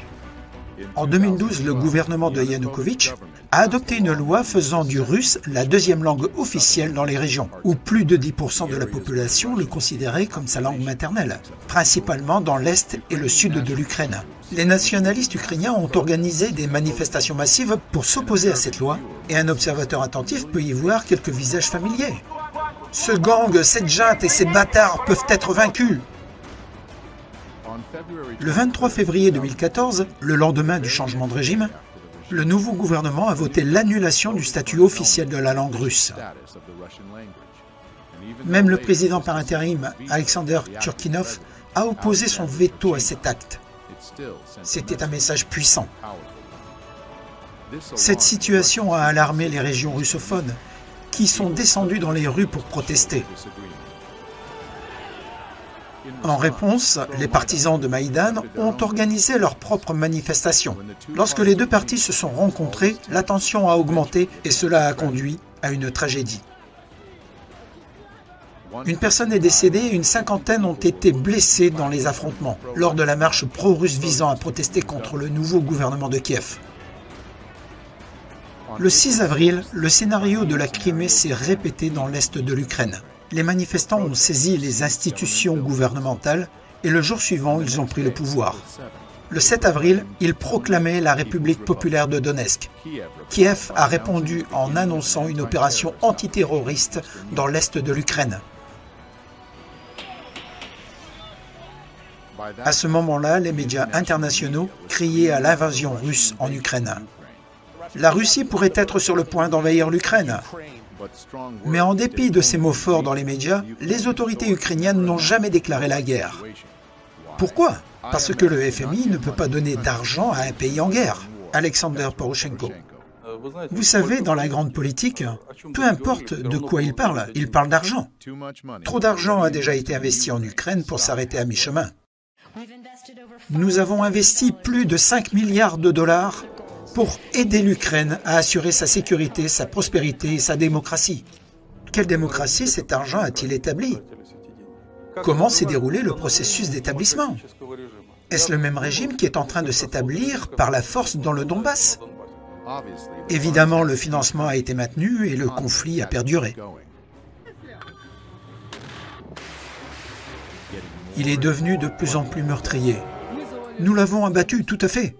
En 2012, le gouvernement de Yanukovych a adopté une loi faisant du russe la deuxième langue officielle dans les régions, où plus de 10% de la population le considérait comme sa langue maternelle, principalement dans l'Est et le Sud de l'Ukraine. Les nationalistes ukrainiens ont organisé des manifestations massives pour s'opposer à cette loi, et un observateur attentif peut y voir quelques visages familiers. Ce gang, cette junte et ces bâtards peuvent être vaincus. Le 23 février 2014, le lendemain du changement de régime, le nouveau gouvernement a voté l'annulation du statut officiel de la langue russe. Même le président par intérim, Alexander Turkhinov, a opposé son veto à cet acte. C'était un message puissant. Cette situation a alarmé les régions russophones, qui sont descendues dans les rues pour protester. En réponse, les partisans de Maïdan ont organisé leur propre manifestation. Lorsque les deux partis se sont rencontrés, la tension a augmenté et cela a conduit à une tragédie. Une personne est décédée et une cinquantaine ont été blessés dans les affrontements, lors de la marche pro-russe visant à protester contre le nouveau gouvernement de Kiev. Le 6 avril, le scénario de la Crimée s'est répété dans l'est de l'Ukraine. Les manifestants ont saisi les institutions gouvernementales et le jour suivant, ils ont pris le pouvoir. Le 7 avril, ils proclamaient la République populaire de Donetsk. Kiev a répondu en annonçant une opération antiterroriste dans l'est de l'Ukraine. À ce moment-là, les médias internationaux criaient à l'invasion russe en Ukraine. La Russie pourrait être sur le point d'envahir l'Ukraine. Mais en dépit de ces mots forts dans les médias, les autorités ukrainiennes n'ont jamais déclaré la guerre. Pourquoi? Parce que le FMI ne peut pas donner d'argent à un pays en guerre. Alexander Poroshenko. Vous savez, dans la grande politique, peu importe de quoi il parle d'argent. Trop d'argent a déjà été investi en Ukraine pour s'arrêter à mi-chemin. Nous avons investi plus de 5 milliards de dollars pour aider l'Ukraine à assurer sa sécurité, sa prospérité et sa démocratie. Quelle démocratie cet argent a-t-il établi? Comment s'est déroulé le processus d'établissement? Est-ce le même régime qui est en train de s'établir par la force dans le Donbass? Évidemment, le financement a été maintenu et le conflit a perduré. Il est devenu de plus en plus meurtrier. Nous l'avons abattu, tout à fait.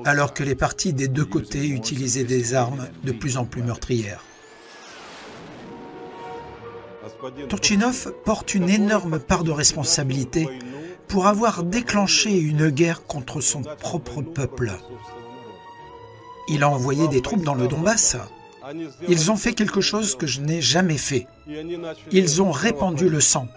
Alors que les partis des deux côtés utilisaient des armes de plus en plus meurtrières. Turchinov porte une énorme part de responsabilité pour avoir déclenché une guerre contre son propre peuple. Il a envoyé des troupes dans le Donbass. Ils ont fait quelque chose que je n'ai jamais fait. Ils ont répandu le sang.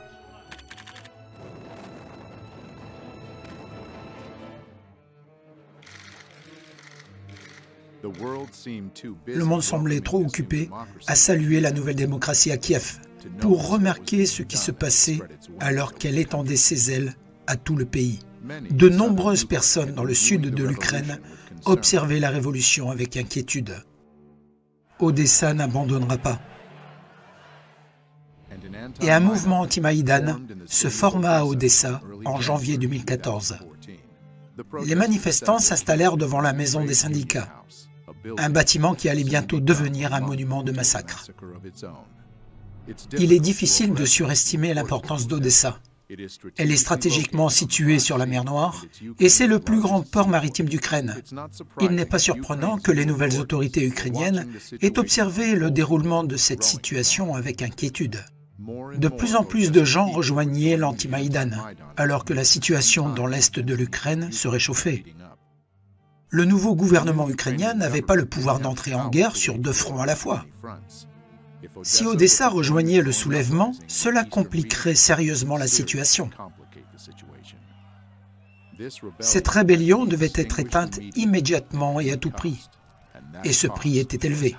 Le monde semblait trop occupé à saluer la nouvelle démocratie à Kiev pour remarquer ce qui se passait alors qu'elle étendait ses ailes à tout le pays. De nombreuses personnes dans le sud de l'Ukraine observaient la révolution avec inquiétude. Odessa n'abandonnera pas. Et un mouvement anti-Maïdan se forma à Odessa en janvier 2014. Les manifestants s'installèrent devant la maison des syndicats, un bâtiment qui allait bientôt devenir un monument de massacre. Il est difficile de surestimer l'importance d'Odessa. Elle est stratégiquement située sur la mer Noire et c'est le plus grand port maritime d'Ukraine. Il n'est pas surprenant que les nouvelles autorités ukrainiennes aient observé le déroulement de cette situation avec inquiétude. De plus en plus de gens rejoignaient l'anti-Maïdan, alors que la situation dans l'est de l'Ukraine se réchauffait. Le nouveau gouvernement ukrainien n'avait pas le pouvoir d'entrer en guerre sur deux fronts à la fois. Si Odessa rejoignait le soulèvement, cela compliquerait sérieusement la situation. Cette rébellion devait être éteinte immédiatement et à tout prix. Et ce prix était élevé.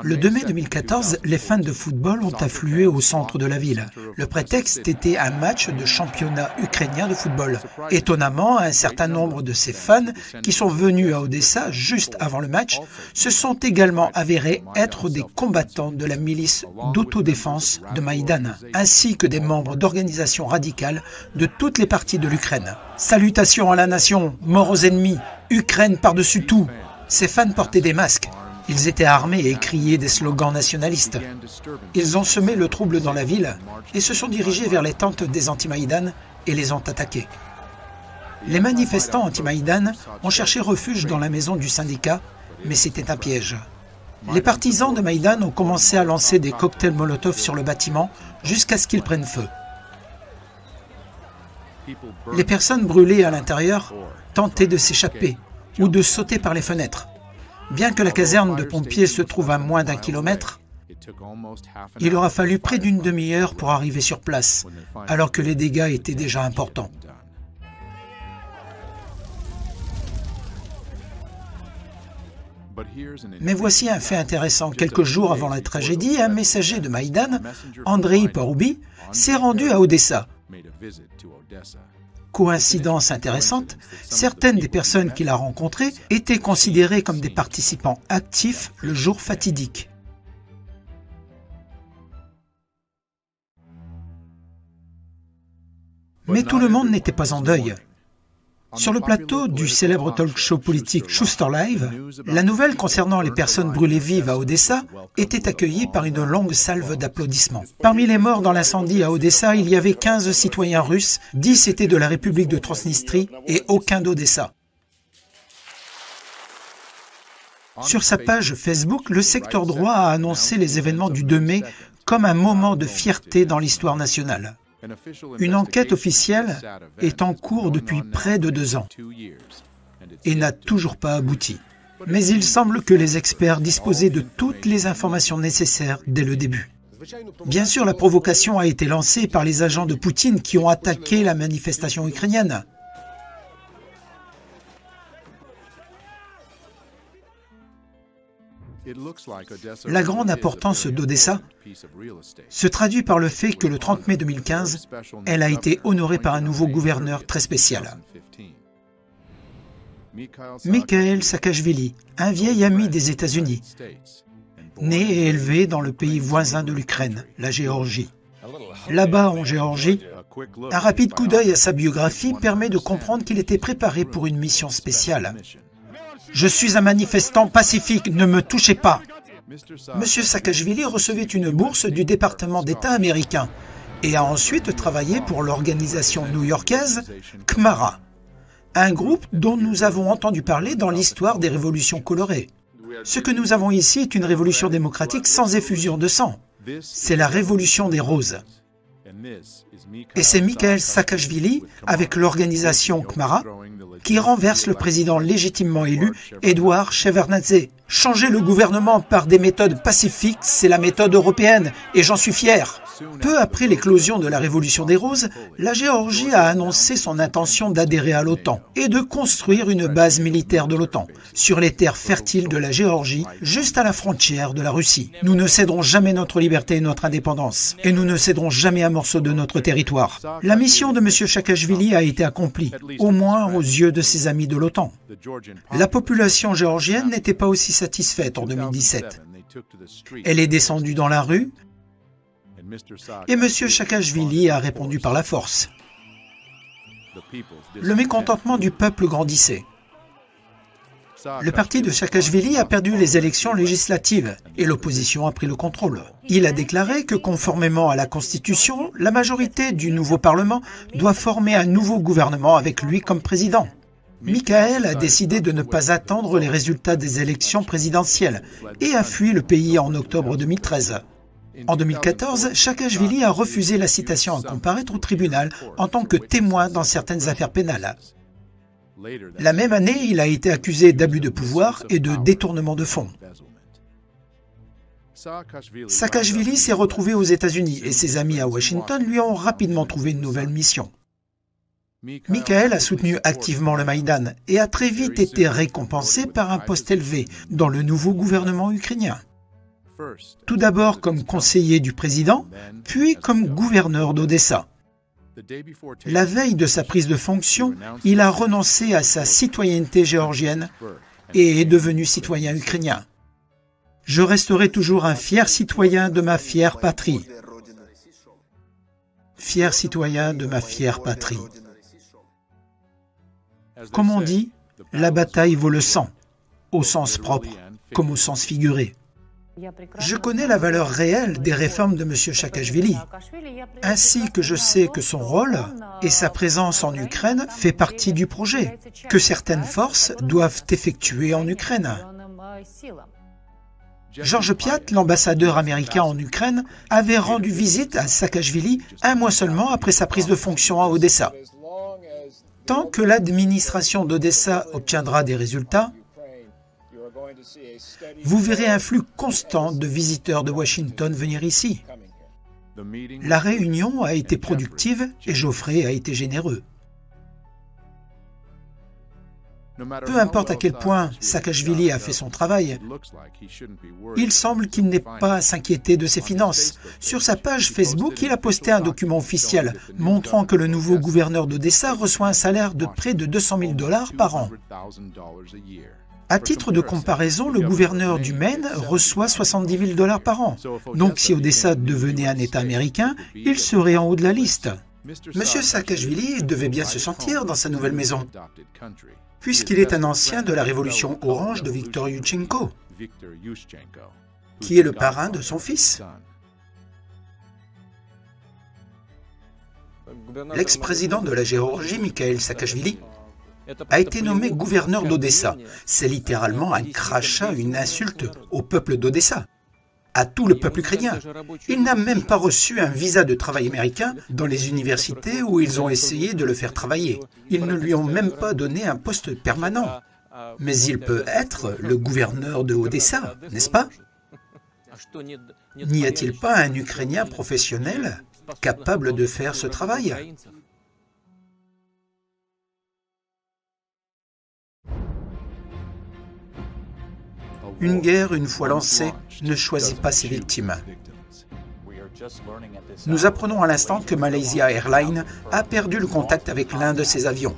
Le 2 mai 2014, les fans de football ont afflué au centre de la ville. Le prétexte était un match de championnat ukrainien de football. Étonnamment, un certain nombre de ces fans qui sont venus à Odessa juste avant le match se sont également avérés être des combattants de la milice d'autodéfense de Maïdan, ainsi que des membres d'organisations radicales de toutes les parties de l'Ukraine. Salutations à la nation, mort aux ennemis, Ukraine par-dessus tout. Ces fans portaient des masques. Ils étaient armés et criaient des slogans nationalistes. Ils ont semé le trouble dans la ville et se sont dirigés vers les tentes des anti-Maïdan et les ont attaqués. Les manifestants anti-Maïdan ont cherché refuge dans la maison du syndicat, mais c'était un piège. Les partisans de Maïdan ont commencé à lancer des cocktails Molotov sur le bâtiment jusqu'à ce qu'ils prennent feu. Les personnes brûlées à l'intérieur tentaient de s'échapper ou de sauter par les fenêtres. Bien que la caserne de pompiers se trouve à moins d'1 kilomètre, il aura fallu près d'une demi-heure pour arriver sur place, alors que les dégâts étaient déjà importants. Mais voici un fait intéressant. Quelques jours avant la tragédie, un messager de Maïdan, Andrei Poroubi, s'est rendu à Odessa. Coïncidence intéressante, certaines des personnes qu'il a rencontrées étaient considérées comme des participants actifs le jour fatidique. Mais tout le monde n'était pas en deuil. Sur le plateau du célèbre talk show politique Schuster Live, la nouvelle concernant les personnes brûlées vives à Odessa était accueillie par une longue salve d'applaudissements. Parmi les morts dans l'incendie à Odessa, il y avait 15 citoyens russes, 10 étaient de la République de Transnistrie et aucun d'Odessa. Sur sa page Facebook, le secteur droit a annoncé les événements du 2 mai comme un moment de fierté dans l'histoire nationale. Une enquête officielle est en cours depuis près de 2 ans et n'a toujours pas abouti. Mais il semble que les experts disposaient de toutes les informations nécessaires dès le début. Bien sûr, la provocation a été lancée par les agents de Poutine qui ont attaqué la manifestation ukrainienne. La grande importance d'Odessa se traduit par le fait que le 30 mai 2015, elle a été honorée par un nouveau gouverneur très spécial. Mikhail Saakashvili, un vieil ami des États-Unis, né et élevé dans le pays voisin de l'Ukraine, la Géorgie. Là-bas, en Géorgie, un rapide coup d'œil à sa biographie permet de comprendre qu'il était préparé pour une mission spéciale. « Je suis un manifestant pacifique, ne me touchez pas !» M. Saakashvili recevait une bourse du département d'État américain et a ensuite travaillé pour l'organisation new-yorkaise CMARA, un groupe dont nous avons entendu parler dans l'histoire des révolutions colorées. Ce que nous avons ici est une révolution démocratique sans effusion de sang. C'est la révolution des roses. Et c'est Mikhail Saakashvili, avec l'organisation CMARA, qui renverse le président légitimement élu, Eduard Shevardnadze. Changer le gouvernement par des méthodes pacifiques, c'est la méthode européenne, et j'en suis fier. Peu après l'éclosion de la Révolution des Roses, la Géorgie a annoncé son intention d'adhérer à l'OTAN et de construire une base militaire de l'OTAN sur les terres fertiles de la Géorgie, juste à la frontière de la Russie. Nous ne céderons jamais notre liberté et notre indépendance, et nous ne céderons jamais un morceau de notre territoire. La mission de M. Saakashvili a été accomplie, au moins aux yeux de ses amis de l'OTAN. La population géorgienne n'était pas aussi satisfaite en 2017. Elle est descendue dans la rue, et M. Saakashvili a répondu par la force. Le mécontentement du peuple grandissait. Le parti de Saakashvili a perdu les élections législatives et l'opposition a pris le contrôle. Il a déclaré que, conformément à la Constitution, la majorité du nouveau Parlement doit former un nouveau gouvernement avec lui comme président. Mikhail a décidé de ne pas attendre les résultats des élections présidentielles et a fui le pays en octobre 2013. En 2014, Saakashvili a refusé la citation à comparaître au tribunal en tant que témoin dans certaines affaires pénales. La même année, il a été accusé d'abus de pouvoir et de détournement de fonds. Saakashvili s'est retrouvé aux États-Unis et ses amis à Washington lui ont rapidement trouvé une nouvelle mission. Mikhail a soutenu activement le Maïdan et a très vite été récompensé par un poste élevé dans le nouveau gouvernement ukrainien. Tout d'abord comme conseiller du président, puis comme gouverneur d'Odessa. La veille de sa prise de fonction, il a renoncé à sa citoyenneté géorgienne et est devenu citoyen ukrainien. Je resterai toujours un fier citoyen de ma fière patrie. Fier citoyen de ma fière patrie. Comme on dit, la bataille vaut le sang, au sens propre comme au sens figuré. Je connais la valeur réelle des réformes de M. Saakashvili, ainsi que je sais que son rôle et sa présence en Ukraine fait partie du projet, que certaines forces doivent effectuer en Ukraine. Georges Piat, l'ambassadeur américain en Ukraine, avait rendu visite à Saakashvili un mois seulement après sa prise de fonction à Odessa. Tant que l'administration d'Odessa obtiendra des résultats, vous verrez un flux constant de visiteurs de Washington venir ici. La réunion a été productive et Geoffrey a été généreux. Peu importe à quel point Saakashvili a fait son travail, il semble qu'il n'ait pas à s'inquiéter de ses finances. Sur sa page Facebook, il a posté un document officiel montrant que le nouveau gouverneur d'Odessa reçoit un salaire de près de 200 000 $ par an. À titre de comparaison, le gouverneur du Maine reçoit 70 000 $ par an. Donc si Odessa devenait un État américain, il serait en haut de la liste. M. Saakashvili devait bien se sentir dans sa nouvelle maison, puisqu'il est un ancien de la révolution orange de Viktor Yushchenko, qui est le parrain de son fils. L'ex-président de la Géorgie, Mikhail Saakashvili, a été nommé gouverneur d'Odessa. C'est littéralement un crachat, une insulte au peuple d'Odessa, à tout le peuple ukrainien. Il n'a même pas reçu un visa de travail américain dans les universités où ils ont essayé de le faire travailler. Ils ne lui ont même pas donné un poste permanent. Mais il peut être le gouverneur de Odessa, n'est-ce pas? N'y a-t-il pas un Ukrainien professionnel capable de faire ce travail? Une guerre, une fois lancée, ne choisit pas ses victimes. Nous apprenons à l'instant que Malaysia Airlines a perdu le contact avec l'un de ses avions.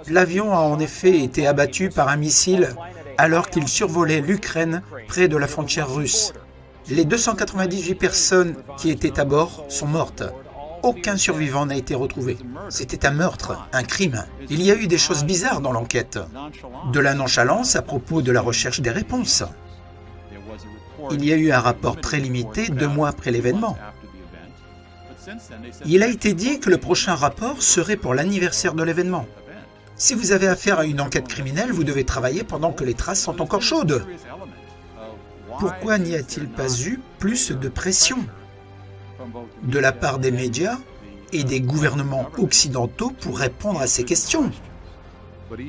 L'avion a en effet été abattu par un missile alors qu'il survolait l'Ukraine près de la frontière russe. Les 298 personnes qui étaient à bord sont mortes. Aucun survivant n'a été retrouvé. C'était un meurtre, un crime. Il y a eu des choses bizarres dans l'enquête. De la nonchalance à propos de la recherche des réponses. Il y a eu un rapport très limité 2 mois après l'événement. Il a été dit que le prochain rapport serait pour l'anniversaire de l'événement. Si vous avez affaire à une enquête criminelle, vous devez travailler pendant que les traces sont encore chaudes. Pourquoi n'y a-t-il pas eu plus de pression de la part des médias et des gouvernements occidentaux pour répondre à ces questions?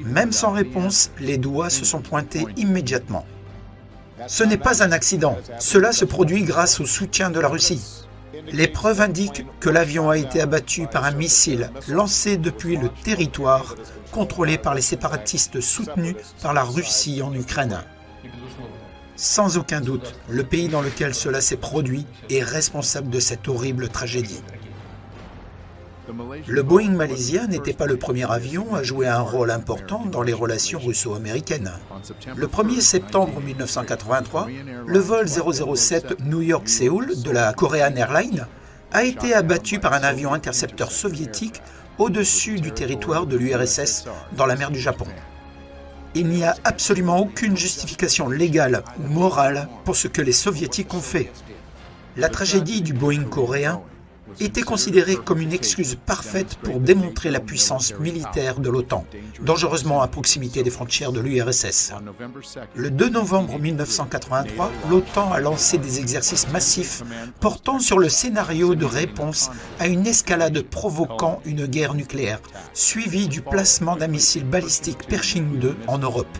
Même sans réponse, les doigts se sont pointés immédiatement. Ce n'est pas un accident. Cela se produit grâce au soutien de la Russie. Les preuves indiquent que l'avion a été abattu par un missile lancé depuis le territoire contrôlé par les séparatistes soutenus par la Russie en Ukraine. Sans aucun doute, le pays dans lequel cela s'est produit est responsable de cette horrible tragédie. Le Boeing malaisien n'était pas le premier avion à jouer un rôle important dans les relations russo-américaines. Le 1er septembre 1983, le vol 007 New York-Séoul de la Korean Airlines a été abattu par un avion intercepteur soviétique au-dessus du territoire de l'URSS dans la mer du Japon. Il n'y a absolument aucune justification légale ou morale pour ce que les soviétiques ont fait. La tragédie du Boeing coréen était considérée comme une excuse parfaite pour démontrer la puissance militaire de l'OTAN, dangereusement à proximité des frontières de l'URSS. Le 2 novembre 1983, l'OTAN a lancé des exercices massifs portant sur le scénario de réponse à une escalade provoquant une guerre nucléaire, suivie du placement d'un missile balistique Pershing II en Europe.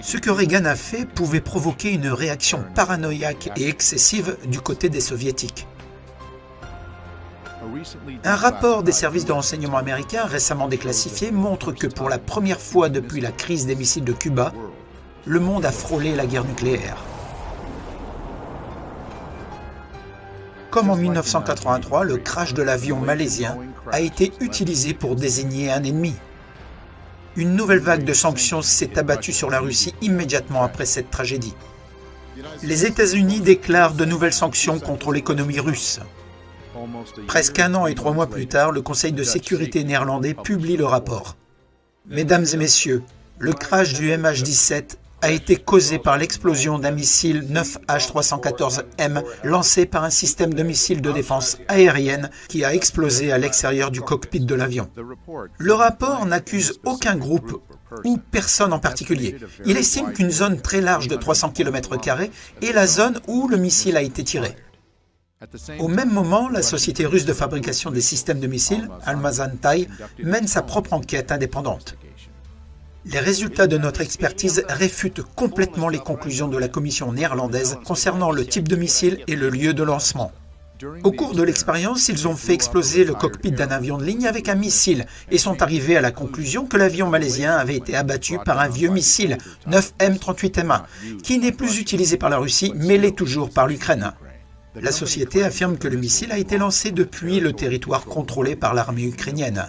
Ce que Reagan a fait pouvait provoquer une réaction paranoïaque et excessive du côté des soviétiques. Un rapport des services de renseignement américains récemment déclassifié montre que pour la première fois depuis la crise des missiles de Cuba, le monde a frôlé la guerre nucléaire. Comme en 1983, le crash de l'avion malaisien a été utilisé pour désigner un ennemi. Une nouvelle vague de sanctions s'est abattue sur la Russie immédiatement après cette tragédie. Les États-Unis déclarent de nouvelles sanctions contre l'économie russe. Presque 1 an et 3 mois plus tard, le Conseil de sécurité néerlandais publie le rapport. Mesdames et messieurs, le crash du MH17 a été causé par l'explosion d'un missile 9H314M lancé par un système de missiles de défense aérienne qui a explosé à l'extérieur du cockpit de l'avion. Le rapport n'accuse aucun groupe ou personne en particulier. Il estime qu'une zone très large de 300 km² est la zone où le missile a été tiré. Au même moment, la société russe de fabrication des systèmes de missiles, Almazantai, mène sa propre enquête indépendante. Les résultats de notre expertise réfutent complètement les conclusions de la commission néerlandaise concernant le type de missile et le lieu de lancement. Au cours de l'expérience, ils ont fait exploser le cockpit d'un avion de ligne avec un missile et sont arrivés à la conclusion que l'avion malaisien avait été abattu par un vieux missile 9M38M1 qui n'est plus utilisé par la Russie mais l'est toujours par l'Ukraine. La société affirme que le missile a été lancé depuis le territoire contrôlé par l'armée ukrainienne.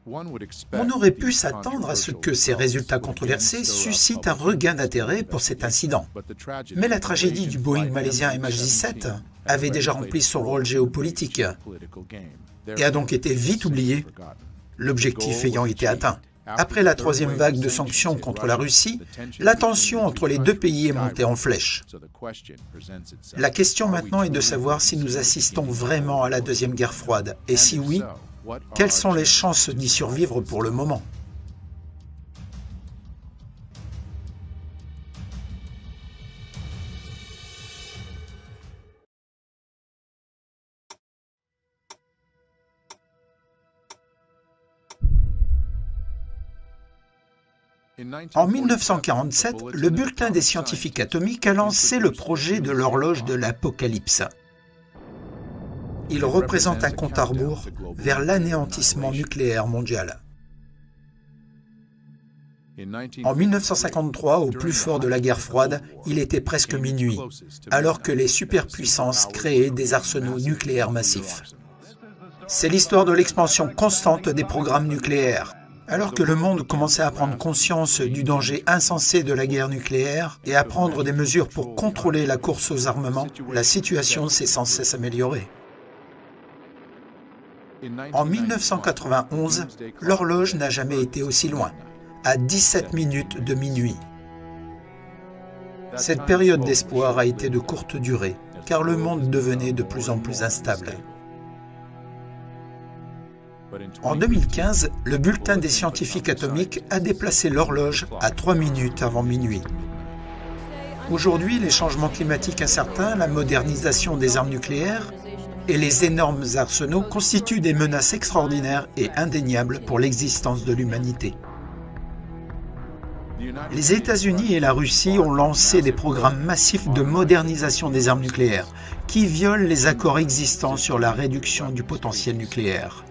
On aurait pu s'attendre à ce que ces résultats controversés suscitent un regain d'intérêt pour cet incident. Mais la tragédie du Boeing malaisien MH17 avait déjà rempli son rôle géopolitique et a donc été vite oubliée, l'objectif ayant été atteint. Après la 3e vague de sanctions contre la Russie, la tension entre les 2 pays est montée en flèche. La question maintenant est de savoir si nous assistons vraiment à la 2e guerre froide, et si oui, quelles sont les chances d'y survivre pour le moment? En 1947, le Bulletin des scientifiques atomiques a lancé le projet de l'horloge de l'apocalypse. Il représente un compte à rebours vers l'anéantissement nucléaire mondial. En 1953, au plus fort de la guerre froide, il était presque minuit, alors que les superpuissances créaient des arsenaux nucléaires massifs. C'est l'histoire de l'expansion constante des programmes nucléaires. Alors que le monde commençait à prendre conscience du danger insensé de la guerre nucléaire et à prendre des mesures pour contrôler la course aux armements, la situation s'est sans cesse améliorée. En 1991, l'horloge n'a jamais été aussi loin, à 17 minutes de minuit. Cette période d'espoir a été de courte durée, car le monde devenait de plus en plus instable. En 2015, le bulletin des scientifiques atomiques a déplacé l'horloge à 3 minutes avant minuit. Aujourd'hui, les changements climatiques incertains, la modernisation des armes nucléaires et les énormes arsenaux constituent des menaces extraordinaires et indéniables pour l'existence de l'humanité. Les États-Unis et la Russie ont lancé des programmes massifs de modernisation des armes nucléaires qui violent les accords existants sur la réduction du potentiel nucléaire.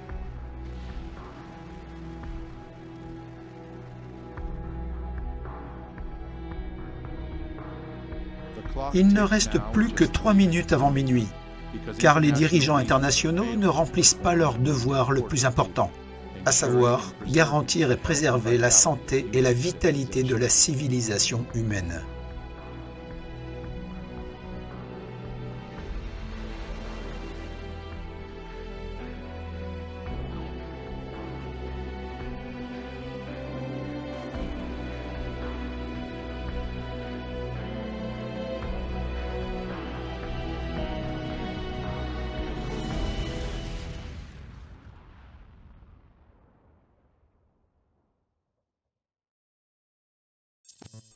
Il ne reste plus que 3 minutes avant minuit, car les dirigeants internationaux ne remplissent pas leur devoir le plus important, à savoir garantir et préserver la santé et la vitalité de la civilisation humaine.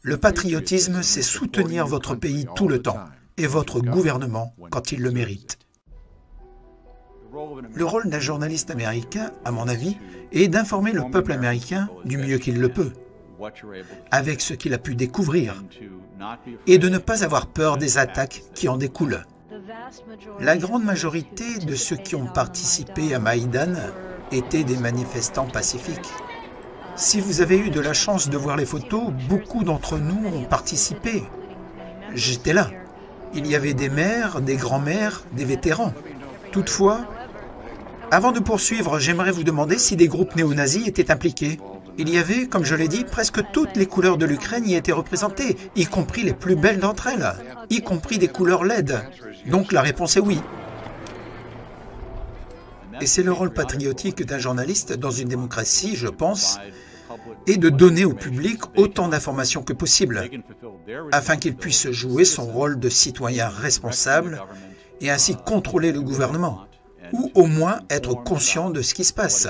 Le patriotisme, c'est soutenir votre pays tout le temps et votre gouvernement quand il le mérite. Le rôle d'un journaliste américain, à mon avis, est d'informer le peuple américain du mieux qu'il le peut, avec ce qu'il a pu découvrir, et de ne pas avoir peur des attaques qui en découlent. La grande majorité de ceux qui ont participé à Maïdan étaient des manifestants pacifiques. Si vous avez eu de la chance de voir les photos, beaucoup d'entre nous ont participé. J'étais là. Il y avait des mères, des grands-mères, des vétérans. Toutefois, avant de poursuivre, j'aimerais vous demander si des groupes néo-nazis étaient impliqués. Il y avait, comme je l'ai dit, presque toutes les couleurs de l'Ukraine y étaient représentées, y compris les plus belles d'entre elles, y compris des couleurs LED. Donc la réponse est oui. Et c'est le rôle patriotique d'un journaliste dans une démocratie, je pense, et de donner au public autant d'informations que possible, afin qu'il puisse jouer son rôle de citoyen responsable et ainsi contrôler le gouvernement, ou au moins être conscient de ce qui se passe.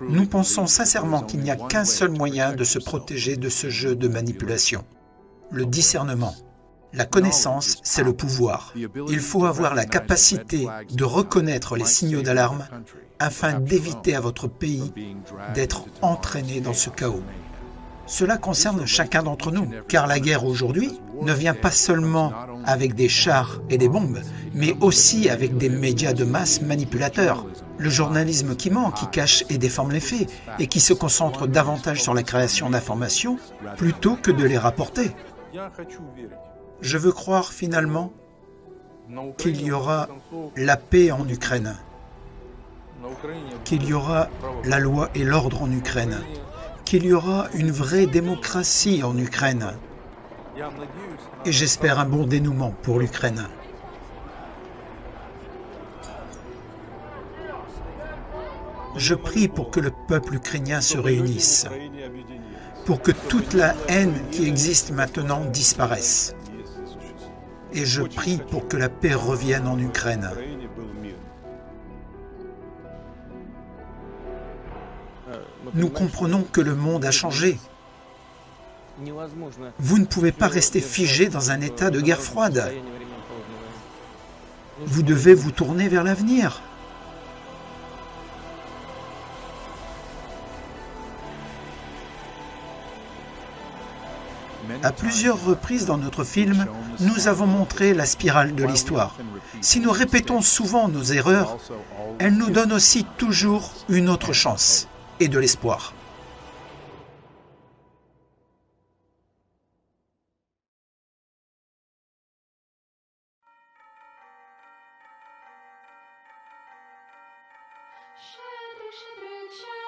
Nous pensons sincèrement qu'il n'y a qu'un seul moyen de se protéger de ce jeu de manipulation, le discernement. La connaissance, c'est le pouvoir. Il faut avoir la capacité de reconnaître les signaux d'alarme afin d'éviter à votre pays d'être entraîné dans ce chaos. Cela concerne chacun d'entre nous, car la guerre aujourd'hui ne vient pas seulement avec des chars et des bombes, mais aussi avec des médias de masse manipulateurs. Le journalisme qui ment, qui cache et déforme les faits, et qui se concentre davantage sur la création d'informations plutôt que de les rapporter. Je veux croire finalement qu'il y aura la paix en Ukraine, qu'il y aura la loi et l'ordre en Ukraine, qu'il y aura une vraie démocratie en Ukraine. Et j'espère un bon dénouement pour l'Ukraine. Je prie pour que le peuple ukrainien se réunisse, pour que toute la haine qui existe maintenant disparaisse. Et je prie pour que la paix revienne en Ukraine. Nous comprenons que le monde a changé. Vous ne pouvez pas rester figé dans un état de guerre froide. Vous devez vous tourner vers l'avenir. À plusieurs reprises dans notre film, nous avons montré la spirale de l'histoire. Si nous répétons souvent nos erreurs, elles nous donnent aussi toujours une autre chance et de l'espoir. Щедрик, щедрик, щедрик.